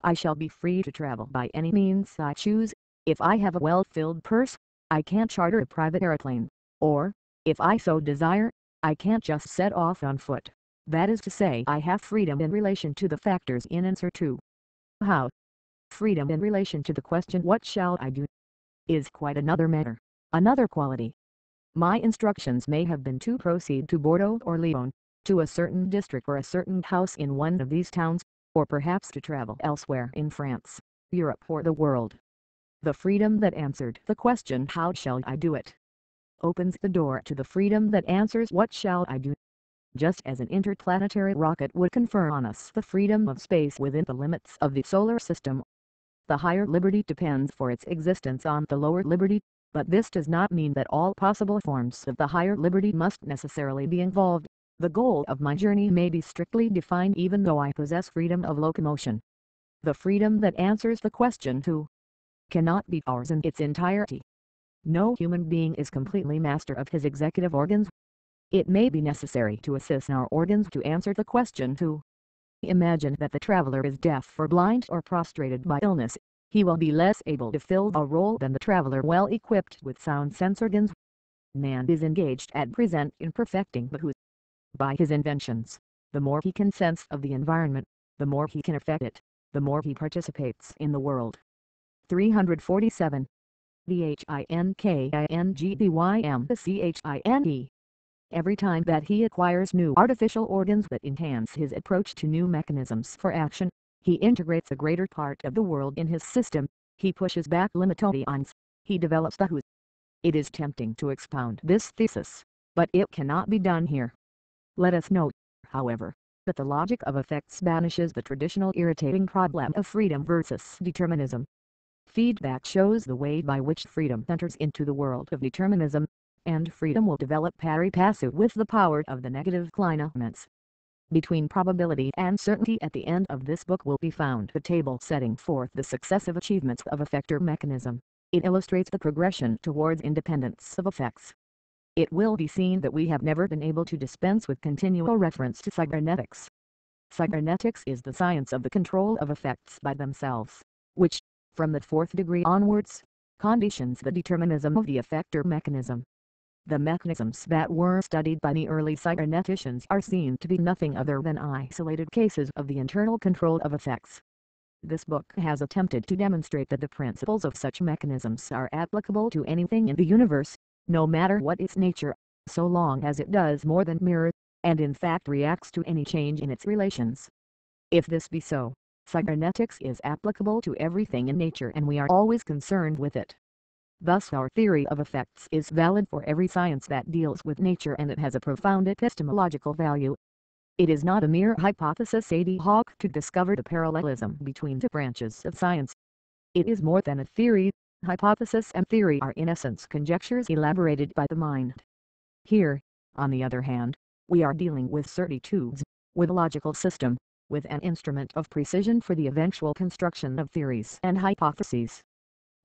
I shall be free to travel by any means I choose. If I have a well-filled purse, I can't charter a private airplane, or, if I so desire, I can't just set off on foot. That is to say, I have freedom in relation to the factors in answer to how. Freedom in relation to the question what shall I do? is quite another matter, another quality. My instructions may have been to proceed to Bordeaux or Lyon, to a certain district or a certain house in one of these towns, or perhaps to travel elsewhere in France, Europe or the world. The freedom that answered the question "How shall I do it?" opens the door to the freedom that answers "What shall I do?" Just as an interplanetary rocket would confer on us the freedom of space within the limits of the solar system. The higher liberty depends for its existence on the lower liberty, but this does not mean that all possible forms of the higher liberty must necessarily be involved. The goal of my journey may be strictly defined even though I possess freedom of locomotion. The freedom that answers the question "Who?" cannot be ours in its entirety. No human being is completely master of his executive organs. It may be necessary to assist our organs to answer the question "Who?" Imagine that the traveler is deaf or blind or prostrated by illness. He will be less able to fill a role than the traveler well equipped with sound sense organs. Man is engaged at present in perfecting the Who. By his inventions, the more he can sense of the environment, the more he can affect it, the more he participates in the world. 347. THINKINGBYMCHINE. Every time that he acquires new artificial organs that enhance his approach to new mechanisms for action, he integrates a greater part of the world in his system, he pushes back limitations, he develops the Who. It is tempting to expound this thesis, but it cannot be done here. Let us note, however, that the logic of effects banishes the traditional irritating problem of freedom versus determinism. Feedback shows the way by which freedom enters into the world of determinism, and freedom will develop pari passu with the power of the negative climates. Between probability and certainty at the end of this book will be found a table setting forth the successive achievements of effector mechanism. It illustrates the progression towards independence of effects. It will be seen that we have never been able to dispense with continual reference to cybernetics. Cybernetics is the science of the control of effects by themselves, which, from the fourth degree onwards, conditions the determinism of the effector mechanism. The mechanisms that were studied by the early cyberneticians are seen to be nothing other than isolated cases of the internal control of effects. This book has attempted to demonstrate that the principles of such mechanisms are applicable to anything in the universe, no matter what its nature, so long as it does more than mirror, and in fact reacts to any change in its relations. If this be so, cybernetics is applicable to everything in nature and we are always concerned with it. Thus our theory of effects is valid for every science that deals with nature and it has a profound epistemological value. It is not a mere hypothesis ad hoc to discover the parallelism between the branches of science. It is more than a theory. Hypothesis and theory are in essence conjectures elaborated by the mind. Here, on the other hand, we are dealing with certitudes, with a logical system, with an instrument of precision for the eventual construction of theories and hypotheses.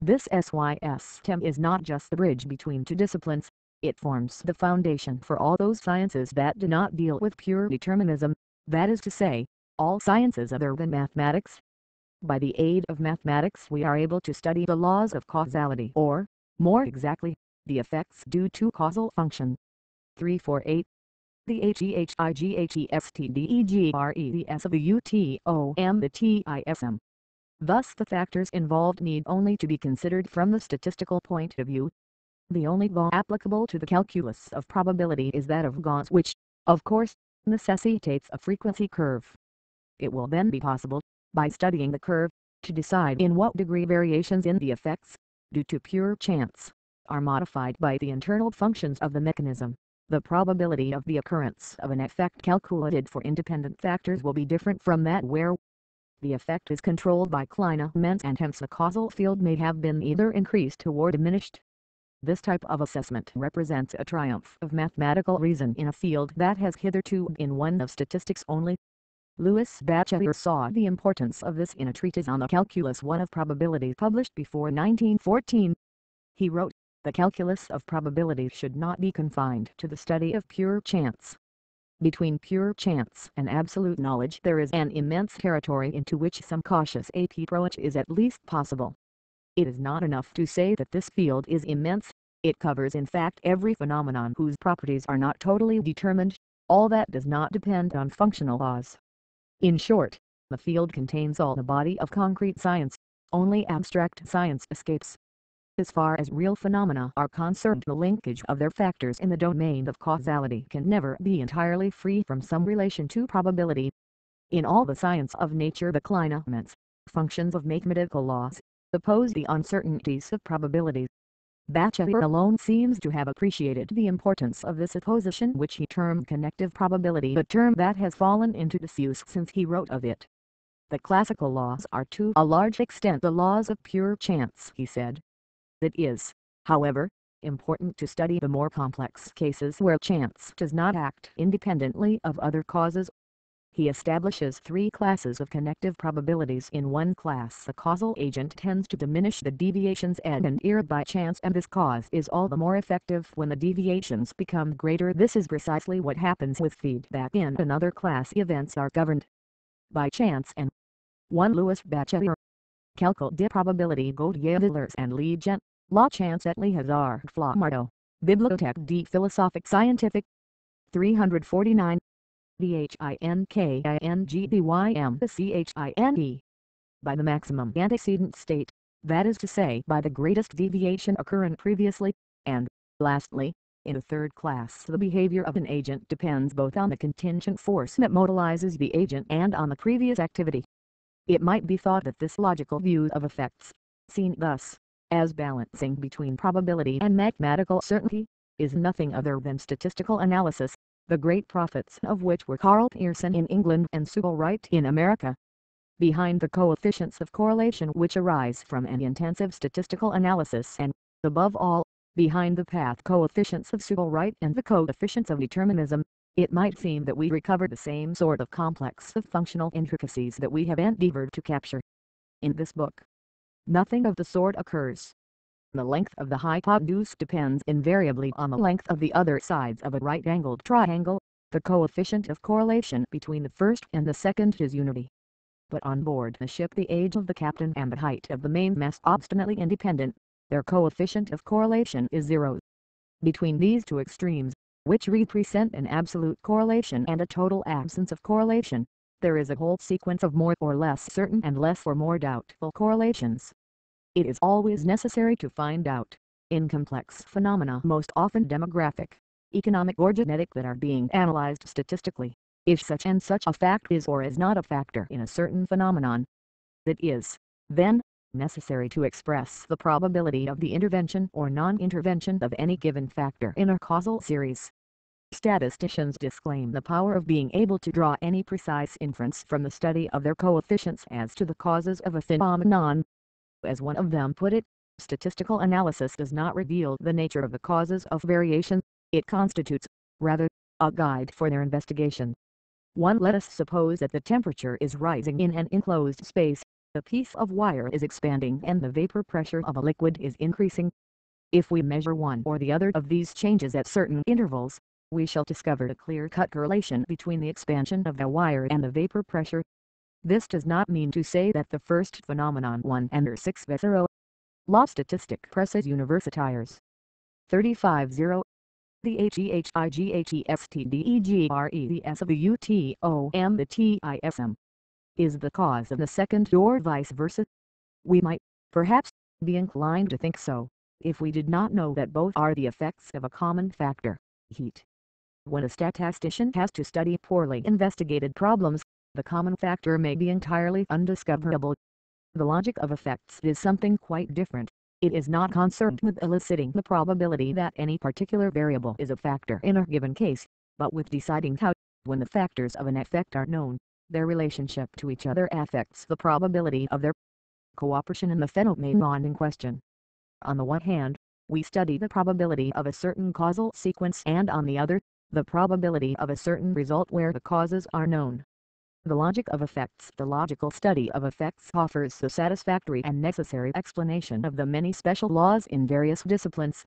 This SYSTEM is not just the bridge between two disciplines, it forms the foundation for all those sciences that do not deal with pure determinism, that is to say, all sciences other than mathematics. By the aid of mathematics we are able to study the laws of causality or, more exactly, the effects due to causal function. 348. The HEHIGHESTDEGREDS of the UTOM the TISM. Thus the factors involved need only to be considered from the statistical point of view. The only law applicable to the calculus of probability is that of Gauss which, of course, necessitates a frequency curve. It will then be possible, by studying the curve, to decide in what degree variations in the effects, due to pure chance, are modified by the internal functions of the mechanism. The probability of the occurrence of an effect calculated for independent factors will be different from that where the effect is controlled by climates and hence the causal field may have been either increased or diminished. This type of assessment represents a triumph of mathematical reason in a field that has hitherto been one of statistics only. Louis Batchelor saw the importance of this in a treatise on the calculus 1 of probability published before 1914. He wrote, "The calculus of probability should not be confined to the study of pure chance. Between pure chance and absolute knowledge there is an immense territory into which some cautious approach is at least possible. It is not enough to say that this field is immense, it covers in fact every phenomenon whose properties are not totally determined, all that does not depend on functional laws. In short, the field contains all the body of concrete science, only abstract science escapes. As far as real phenomena are concerned, the linkage of their factors in the domain of causality can never be entirely free from some relation to probability. In all the science of nature, the clinaminous functions of mathematical laws oppose the uncertainties of probability. Batchelor alone seems to have appreciated the importance of this opposition, which he termed connective probability, a term that has fallen into disuse since he wrote of it. The classical laws are to a large extent the laws of pure chance, he said. It is, however, important to study the more complex cases where chance does not act independently of other causes. He establishes three classes of connective probabilities. In one class, the causal agent tends to diminish the deviations ad and ir by chance, and this cause is all the more effective when the deviations become greater. This is precisely what happens with feedback. In another class, events are governed by chance and 1 Louis Batchelor. Calcul de probabilité Gautier-Villers and Legend, La Chance et le hasard Flamardo, Bibliothèque de Philosophique Scientifique. 349. Thinkingdymchine. By the maximum antecedent state, that is to say by the greatest deviation occurring previously, and, lastly, in the third class the behavior of an agent depends both on the contingent force that mobilizes the agent and on the previous activity. It might be thought that this logical view of effects, seen thus, as balancing between probability and mathematical certainty, is nothing other than statistical analysis, the great prophets of which were Karl Pearson in England and Sewall Wright in America. Behind the coefficients of correlation which arise from an intensive statistical analysis and, above all, behind the path coefficients of Sewall Wright and the coefficients of determinism, it might seem that we recover the same sort of complex of functional intricacies that we have endeavored to capture in this book. Nothing of the sort occurs. The length of the hypotenuse depends invariably on the length of the other sides of a right-angled triangle. The coefficient of correlation between the first and the second is unity. But on board the ship the age of the captain and the height of the mainmast obstinately independent, their coefficient of correlation is 0. Between these two extremes, which represent an absolute correlation and a total absence of correlation, there is a whole sequence of more or less certain and less or more doubtful correlations. It is always necessary to find out, in complex phenomena most often demographic, economic or genetic that are being analyzed statistically, if such and such a fact is or is not a factor in a certain phenomenon. It is, then, necessary to express the probability of the intervention or non-intervention of any given factor in a causal series. Statisticians disclaim the power of being able to draw any precise inference from the study of their coefficients as to the causes of a phenomenon. As one of them put it, statistical analysis does not reveal the nature of the causes of variation, it constitutes, rather, a guide for their investigation. 1. Let us suppose that the temperature is rising in an enclosed space, a piece of wire is expanding and the vapor pressure of a liquid is increasing. If we measure one or the other of these changes at certain intervals, we shall discover a clear-cut correlation between the expansion of the wire and the vapor pressure. This does not mean to say that the first phenomenon 1 and 6 0. La Statistique Presses Universitaires. 35-0. The HEHIGHESTDEGREDS of the UTOM the TISM is the cause of the second or vice versa. We might, perhaps, be inclined to think so, if we did not know that both are the effects of a common factor, heat. When a statistician has to study poorly investigated problems, the common factor may be entirely undiscoverable. The logic of effects is something quite different. It is not concerned with eliciting the probability that any particular variable is a factor in a given case, but with deciding how, when the factors of an effect are known, their relationship to each other affects the probability of their cooperation in the phenomenon in question. On the one hand, we study the probability of a certain causal sequence, and on the other, the probability of a certain result where the causes are known. The logic of effects. The logical study of effects offers the satisfactory and necessary explanation of the many special laws in various disciplines.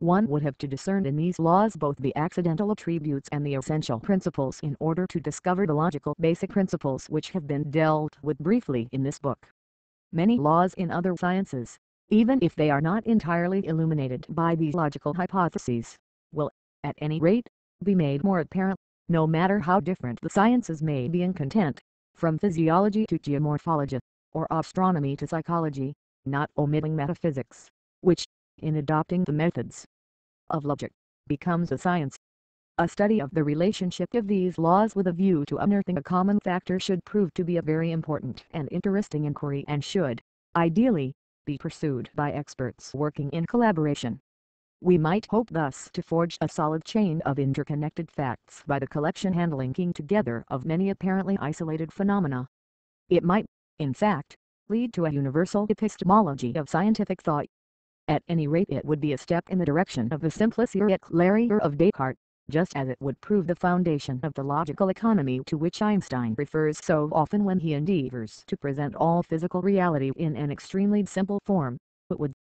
One would have to discern in these laws both the accidental attributes and the essential principles in order to discover the logical basic principles which have been dealt with briefly in this book. Many laws in other sciences, even if they are not entirely illuminated by these logical hypotheses, will, at any rate, be made more apparent, no matter how different the sciences may be in content, from physiology to geomorphology, or astronomy to psychology, not omitting metaphysics, which in adopting the methods of logic, becomes a science. A study of the relationship of these laws with a view to unearthing a common factor should prove to be a very important and interesting inquiry and should, ideally, be pursued by experts working in collaboration. We might hope thus to forge a solid chain of interconnected facts by the collection and linking together of many apparently isolated phenomena. It might, in fact, lead to a universal epistemology of scientific thought. At any rate, it would be a step in the direction of the simpliciter et clarior of Descartes, just as it would prove the foundation of the logical economy to which Einstein refers so often when he endeavors to present all physical reality in an extremely simple form. It would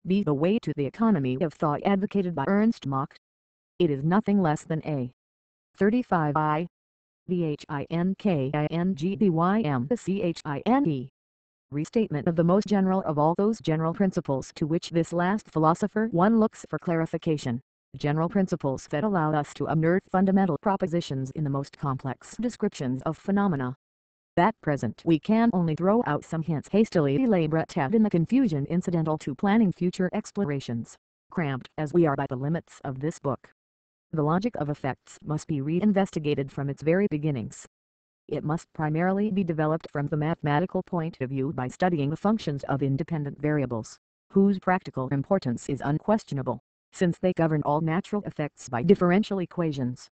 be the way to the economy of thought advocated by Ernst Mach. It is nothing less than a 35I VHINKINGDYMCHINE restatement of the most general of all those general principles to which this last philosopher one looks for clarification, general principles that allow us to unearth fundamental propositions in the most complex descriptions of phenomena. At present we can only throw out some hints hastily elaborated in the confusion incidental to planning future explorations, cramped as we are by the limits of this book. The logic of effects must be re-investigated from its very beginnings. It must primarily be developed from the mathematical point of view by studying the functions of independent variables, whose practical importance is unquestionable, since they govern all natural effects by differential equations.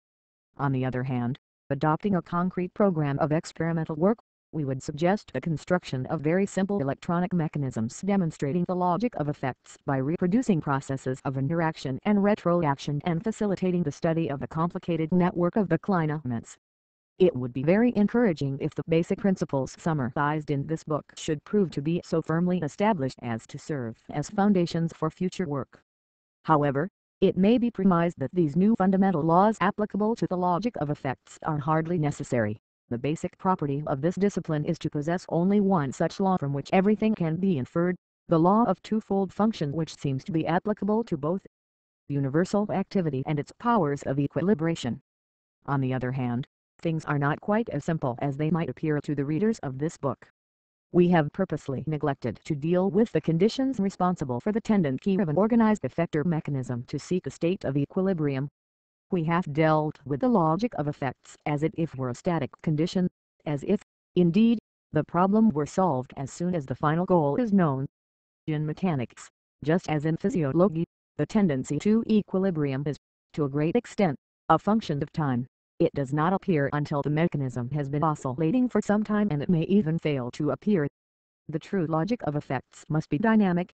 On the other hand, adopting a concrete program of experimental work, we would suggest the construction of very simple electronic mechanisms demonstrating the logic of effects by reproducing processes of interaction and retroaction and facilitating the study of the complicated network of the climates. It would be very encouraging if the basic principles summarized in this book should prove to be so firmly established as to serve as foundations for future work. However, it may be premised that these new fundamental laws applicable to the logic of effects are hardly necessary. The basic property of this discipline is to possess only one such law from which everything can be inferred, the law of twofold function, which seems to be applicable to both universal activity and its powers of equilibration. On the other hand, things are not quite as simple as they might appear to the readers of this book. We have purposely neglected to deal with the conditions responsible for the tendency of an organized effector mechanism to seek a state of equilibrium. We have dealt with the logic of effects as if it were a static condition, as if, indeed, the problem were solved as soon as the final goal is known. In mechanics, just as in physiology, the tendency to equilibrium is, to a great extent, a function of time. It does not appear until the mechanism has been oscillating for some time, and it may even fail to appear. The true logic of effects must be dynamic.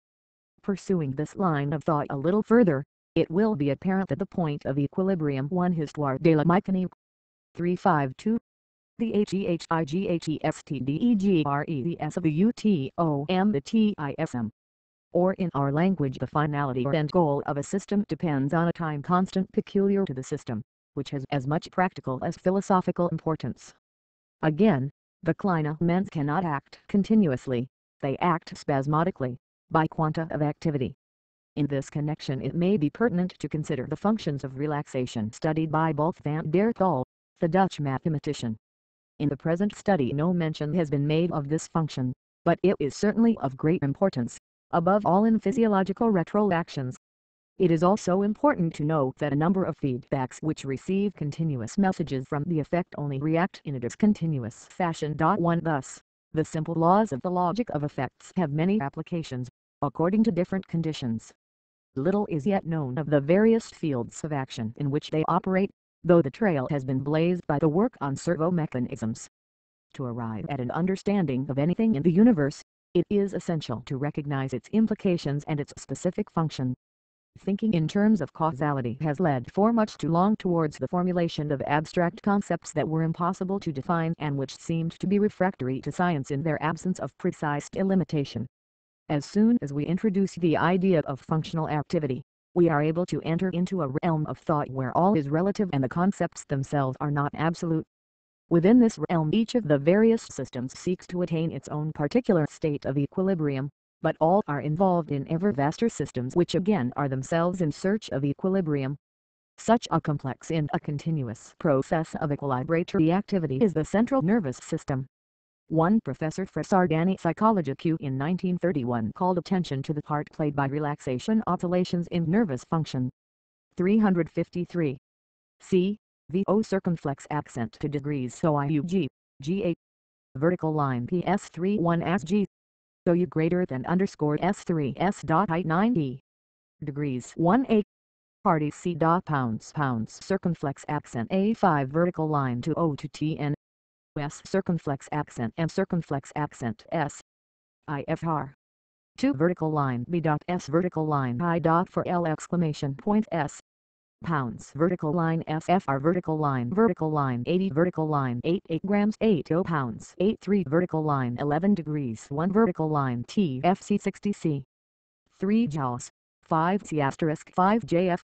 Pursuing this line of thought a little further, it will be apparent that the point of equilibrium one Histoire de la mécanique 352. The HEHIGHESTDEGRES of the UTOM the TISM. Or in our language, the finality or end goal of a system depends on a time constant peculiar to the system, which has as much practical as philosophical importance. Again, the climates cannot act continuously, they act spasmodically, by quanta of activity. In this connection it may be pertinent to consider the functions of relaxation studied by both van der Thal, the Dutch mathematician. In the present study no mention has been made of this function, but it is certainly of great importance, above all in physiological retroactions. It is also important to note that a number of feedbacks which receive continuous messages from the effect only react in a discontinuous fashion. 1 Thus, the simple laws of the logic of effects have many applications, according to different conditions. Little is yet known of the various fields of action in which they operate, though the trail has been blazed by the work on servomechanisms. To arrive at an understanding of anything in the universe, it is essential to recognize its implications and its specific function. Thinking in terms of causality has led for much too long towards the formulation of abstract concepts that were impossible to define and which seemed to be refractory to science in their absence of precise delimitation. As soon as we introduce the idea of functional activity, we are able to enter into a realm of thought where all is relative and the concepts themselves are not absolute. Within this realm each of the various systems seeks to attain its own particular state of equilibrium, but all are involved in ever vaster systems which again are themselves in search of equilibrium. Such a complex and a continuous process of equilibratory activity is the central nervous system. One Professor Fresardani, psychology Q in 1931, called attention to the part played by relaxation oscillations in nervous function. 353. C. VO circumflex accent to degrees OIUG, G8. Vertical line PS31 SG. OU greater than underscore S3 S dot I 90. Degrees 1 party C dot pounds circumflex accent A5 vertical line to O to TN. S circumflex accent M circumflex accent S. IFR. 2 vertical line B dot S vertical line I dot for L exclamation point S. Pounds vertical line SFR vertical line 80 vertical line 8 grams 80 pounds 83 vertical line 11 degrees 1 vertical line TFC 60C. 3 joules 5C asterisk 5 JF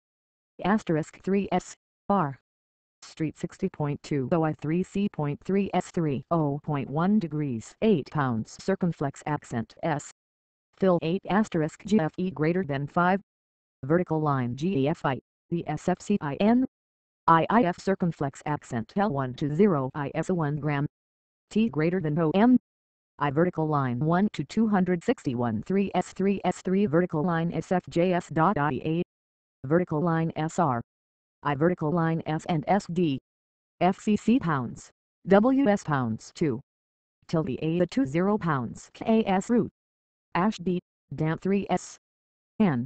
asterisk 3S R. Street 60.2 OI 3C.3 S3 0.1 degrees 8 pounds circumflex accent S. Fill 8 asterisk GFE greater than 5. Vertical line GEFI, the SFCIN. IIF circumflex accent L1 to 0 IS 1 gram. T greater than OM. I vertical line 1 to 261 3 S3 vertical line SFJS.IA. Vertical line SR. I vertical line S and SD. FCC pounds. WS pounds 2. Tilde A 20 pounds KS root. Ash B, damp 3S. N.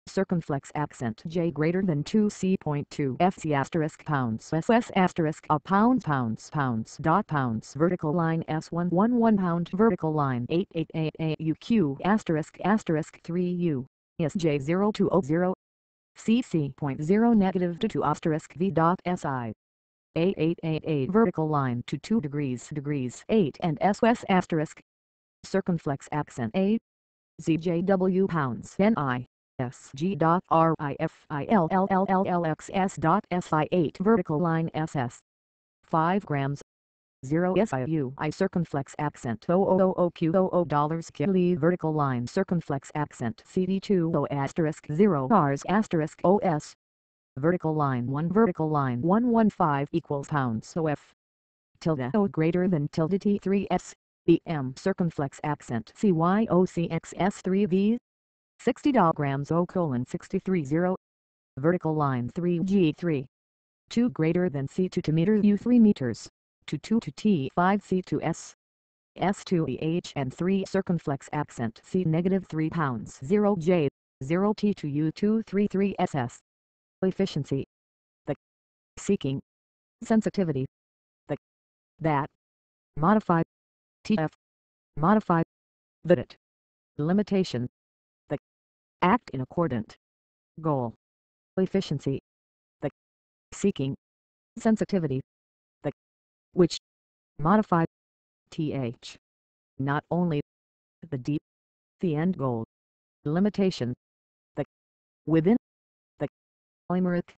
Circumflex accent J greater than 2C.2 FC asterisk pounds SS asterisk a pounds dot pounds vertical line S1 1 pound vertical line 8 UQ asterisk 3U SJ 0200 CC.0 negative to 2 asterisk V dot SI. A vertical line to 2 degrees 8 and SOS asterisk. Circumflex accent A. ZJW pounds NI. SG dot RIFILLLLXS dot SI8 vertical line SS. 5 grams. 0 SIU I circumflex accent OOOQ dollars kili vertical line circumflex accent CD2 O asterisk 0 Rs asterisk OS. Vertical line 1 vertical line 115 equals pounds OF. Tilde O greater than tilde T3S. BM circumflex accent CYOCXS3V. 60 grams O colon 630. Vertical line 3G3. 2 greater than C2 to meter U 3 meters. To 2 to T 5 C2 S. S2EH and 3 circumflex accent C negative 3 pounds 0 J 0 T to U 233 SS. Efficiency. The. Seeking. Sensitivity. The. That. Modify. TF. Modify. That. Limitation. The. Act in accordant. Goal. Efficiency. The. Seeking. Sensitivity. The. Which. Modify. TH. Not only. The deep. The end goal. Limitation. The. Within. The. Limerick.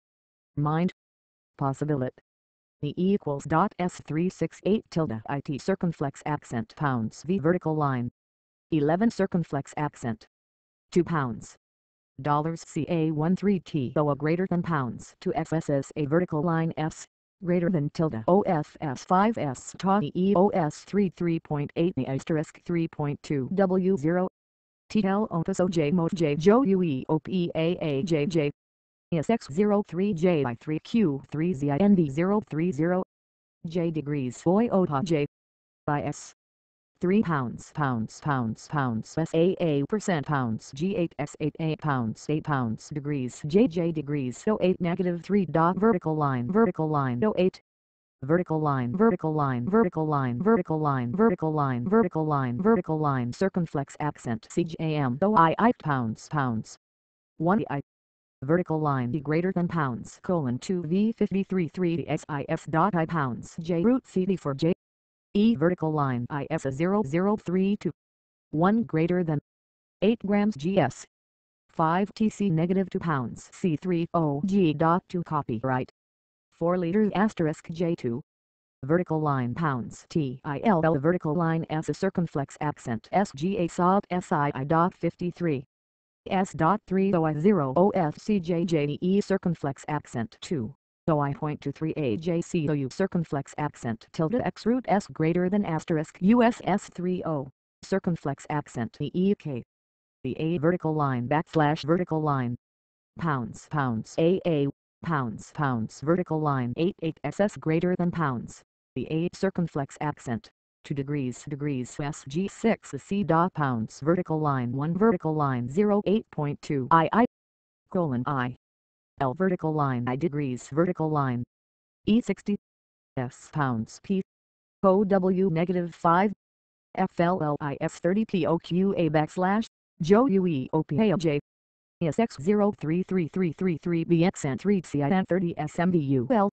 Mind. Possibility. The equals dot S368 tilde IT circumflex accent pounds V vertical line. 11 circumflex accent. 2 pounds. Dollars CA13T OA greater than pounds to XSS a vertical line S. Greater than tilde OFS 5S ta EOS 33.8 asterisk 3.2 W0. TL Opus OJ Mot J Jo UE OPAA JJ. SX03J by 3Q3ZIND030. J degrees Boy Ota J. By S. 3 pounds SAA percent pounds G8S 8 pounds 8 pounds degrees JJ degrees so 8 negative 3 dot vertical line so 8. Vertical line circumflex accent CJM so I pounds 1 I. Vertical line D greater than pounds colon 2 V53 3 SIS dot I pounds J root CD for J. E vertical line IS 0032. 1 greater than 8 grams GS. 5 TC negative 2 pounds C30G dot 2 copyright. 4 liters asterisk J2. Vertical line pounds TIL vertical line S a circumflex accent SGA sob SII dot 53. S.3 OI0 OFCJJE circumflex accent 2. OI.23AJCOU circumflex accent tilde x root s greater than asterisk USS 30 circumflex accent EEK. The A vertical line backslash vertical line. Pounds AA pounds vertical line 88 SS greater than pounds. The A circumflex accent. 2 degrees SG6 C dot pounds vertical line 1 vertical line 08.2 I colon I L vertical line I degrees vertical line E60 S pounds P OW negative 5 FLLIS 30 POQA backslash JO UEOPAJ SX 033333 BX and 3 CIN 30 SMBUL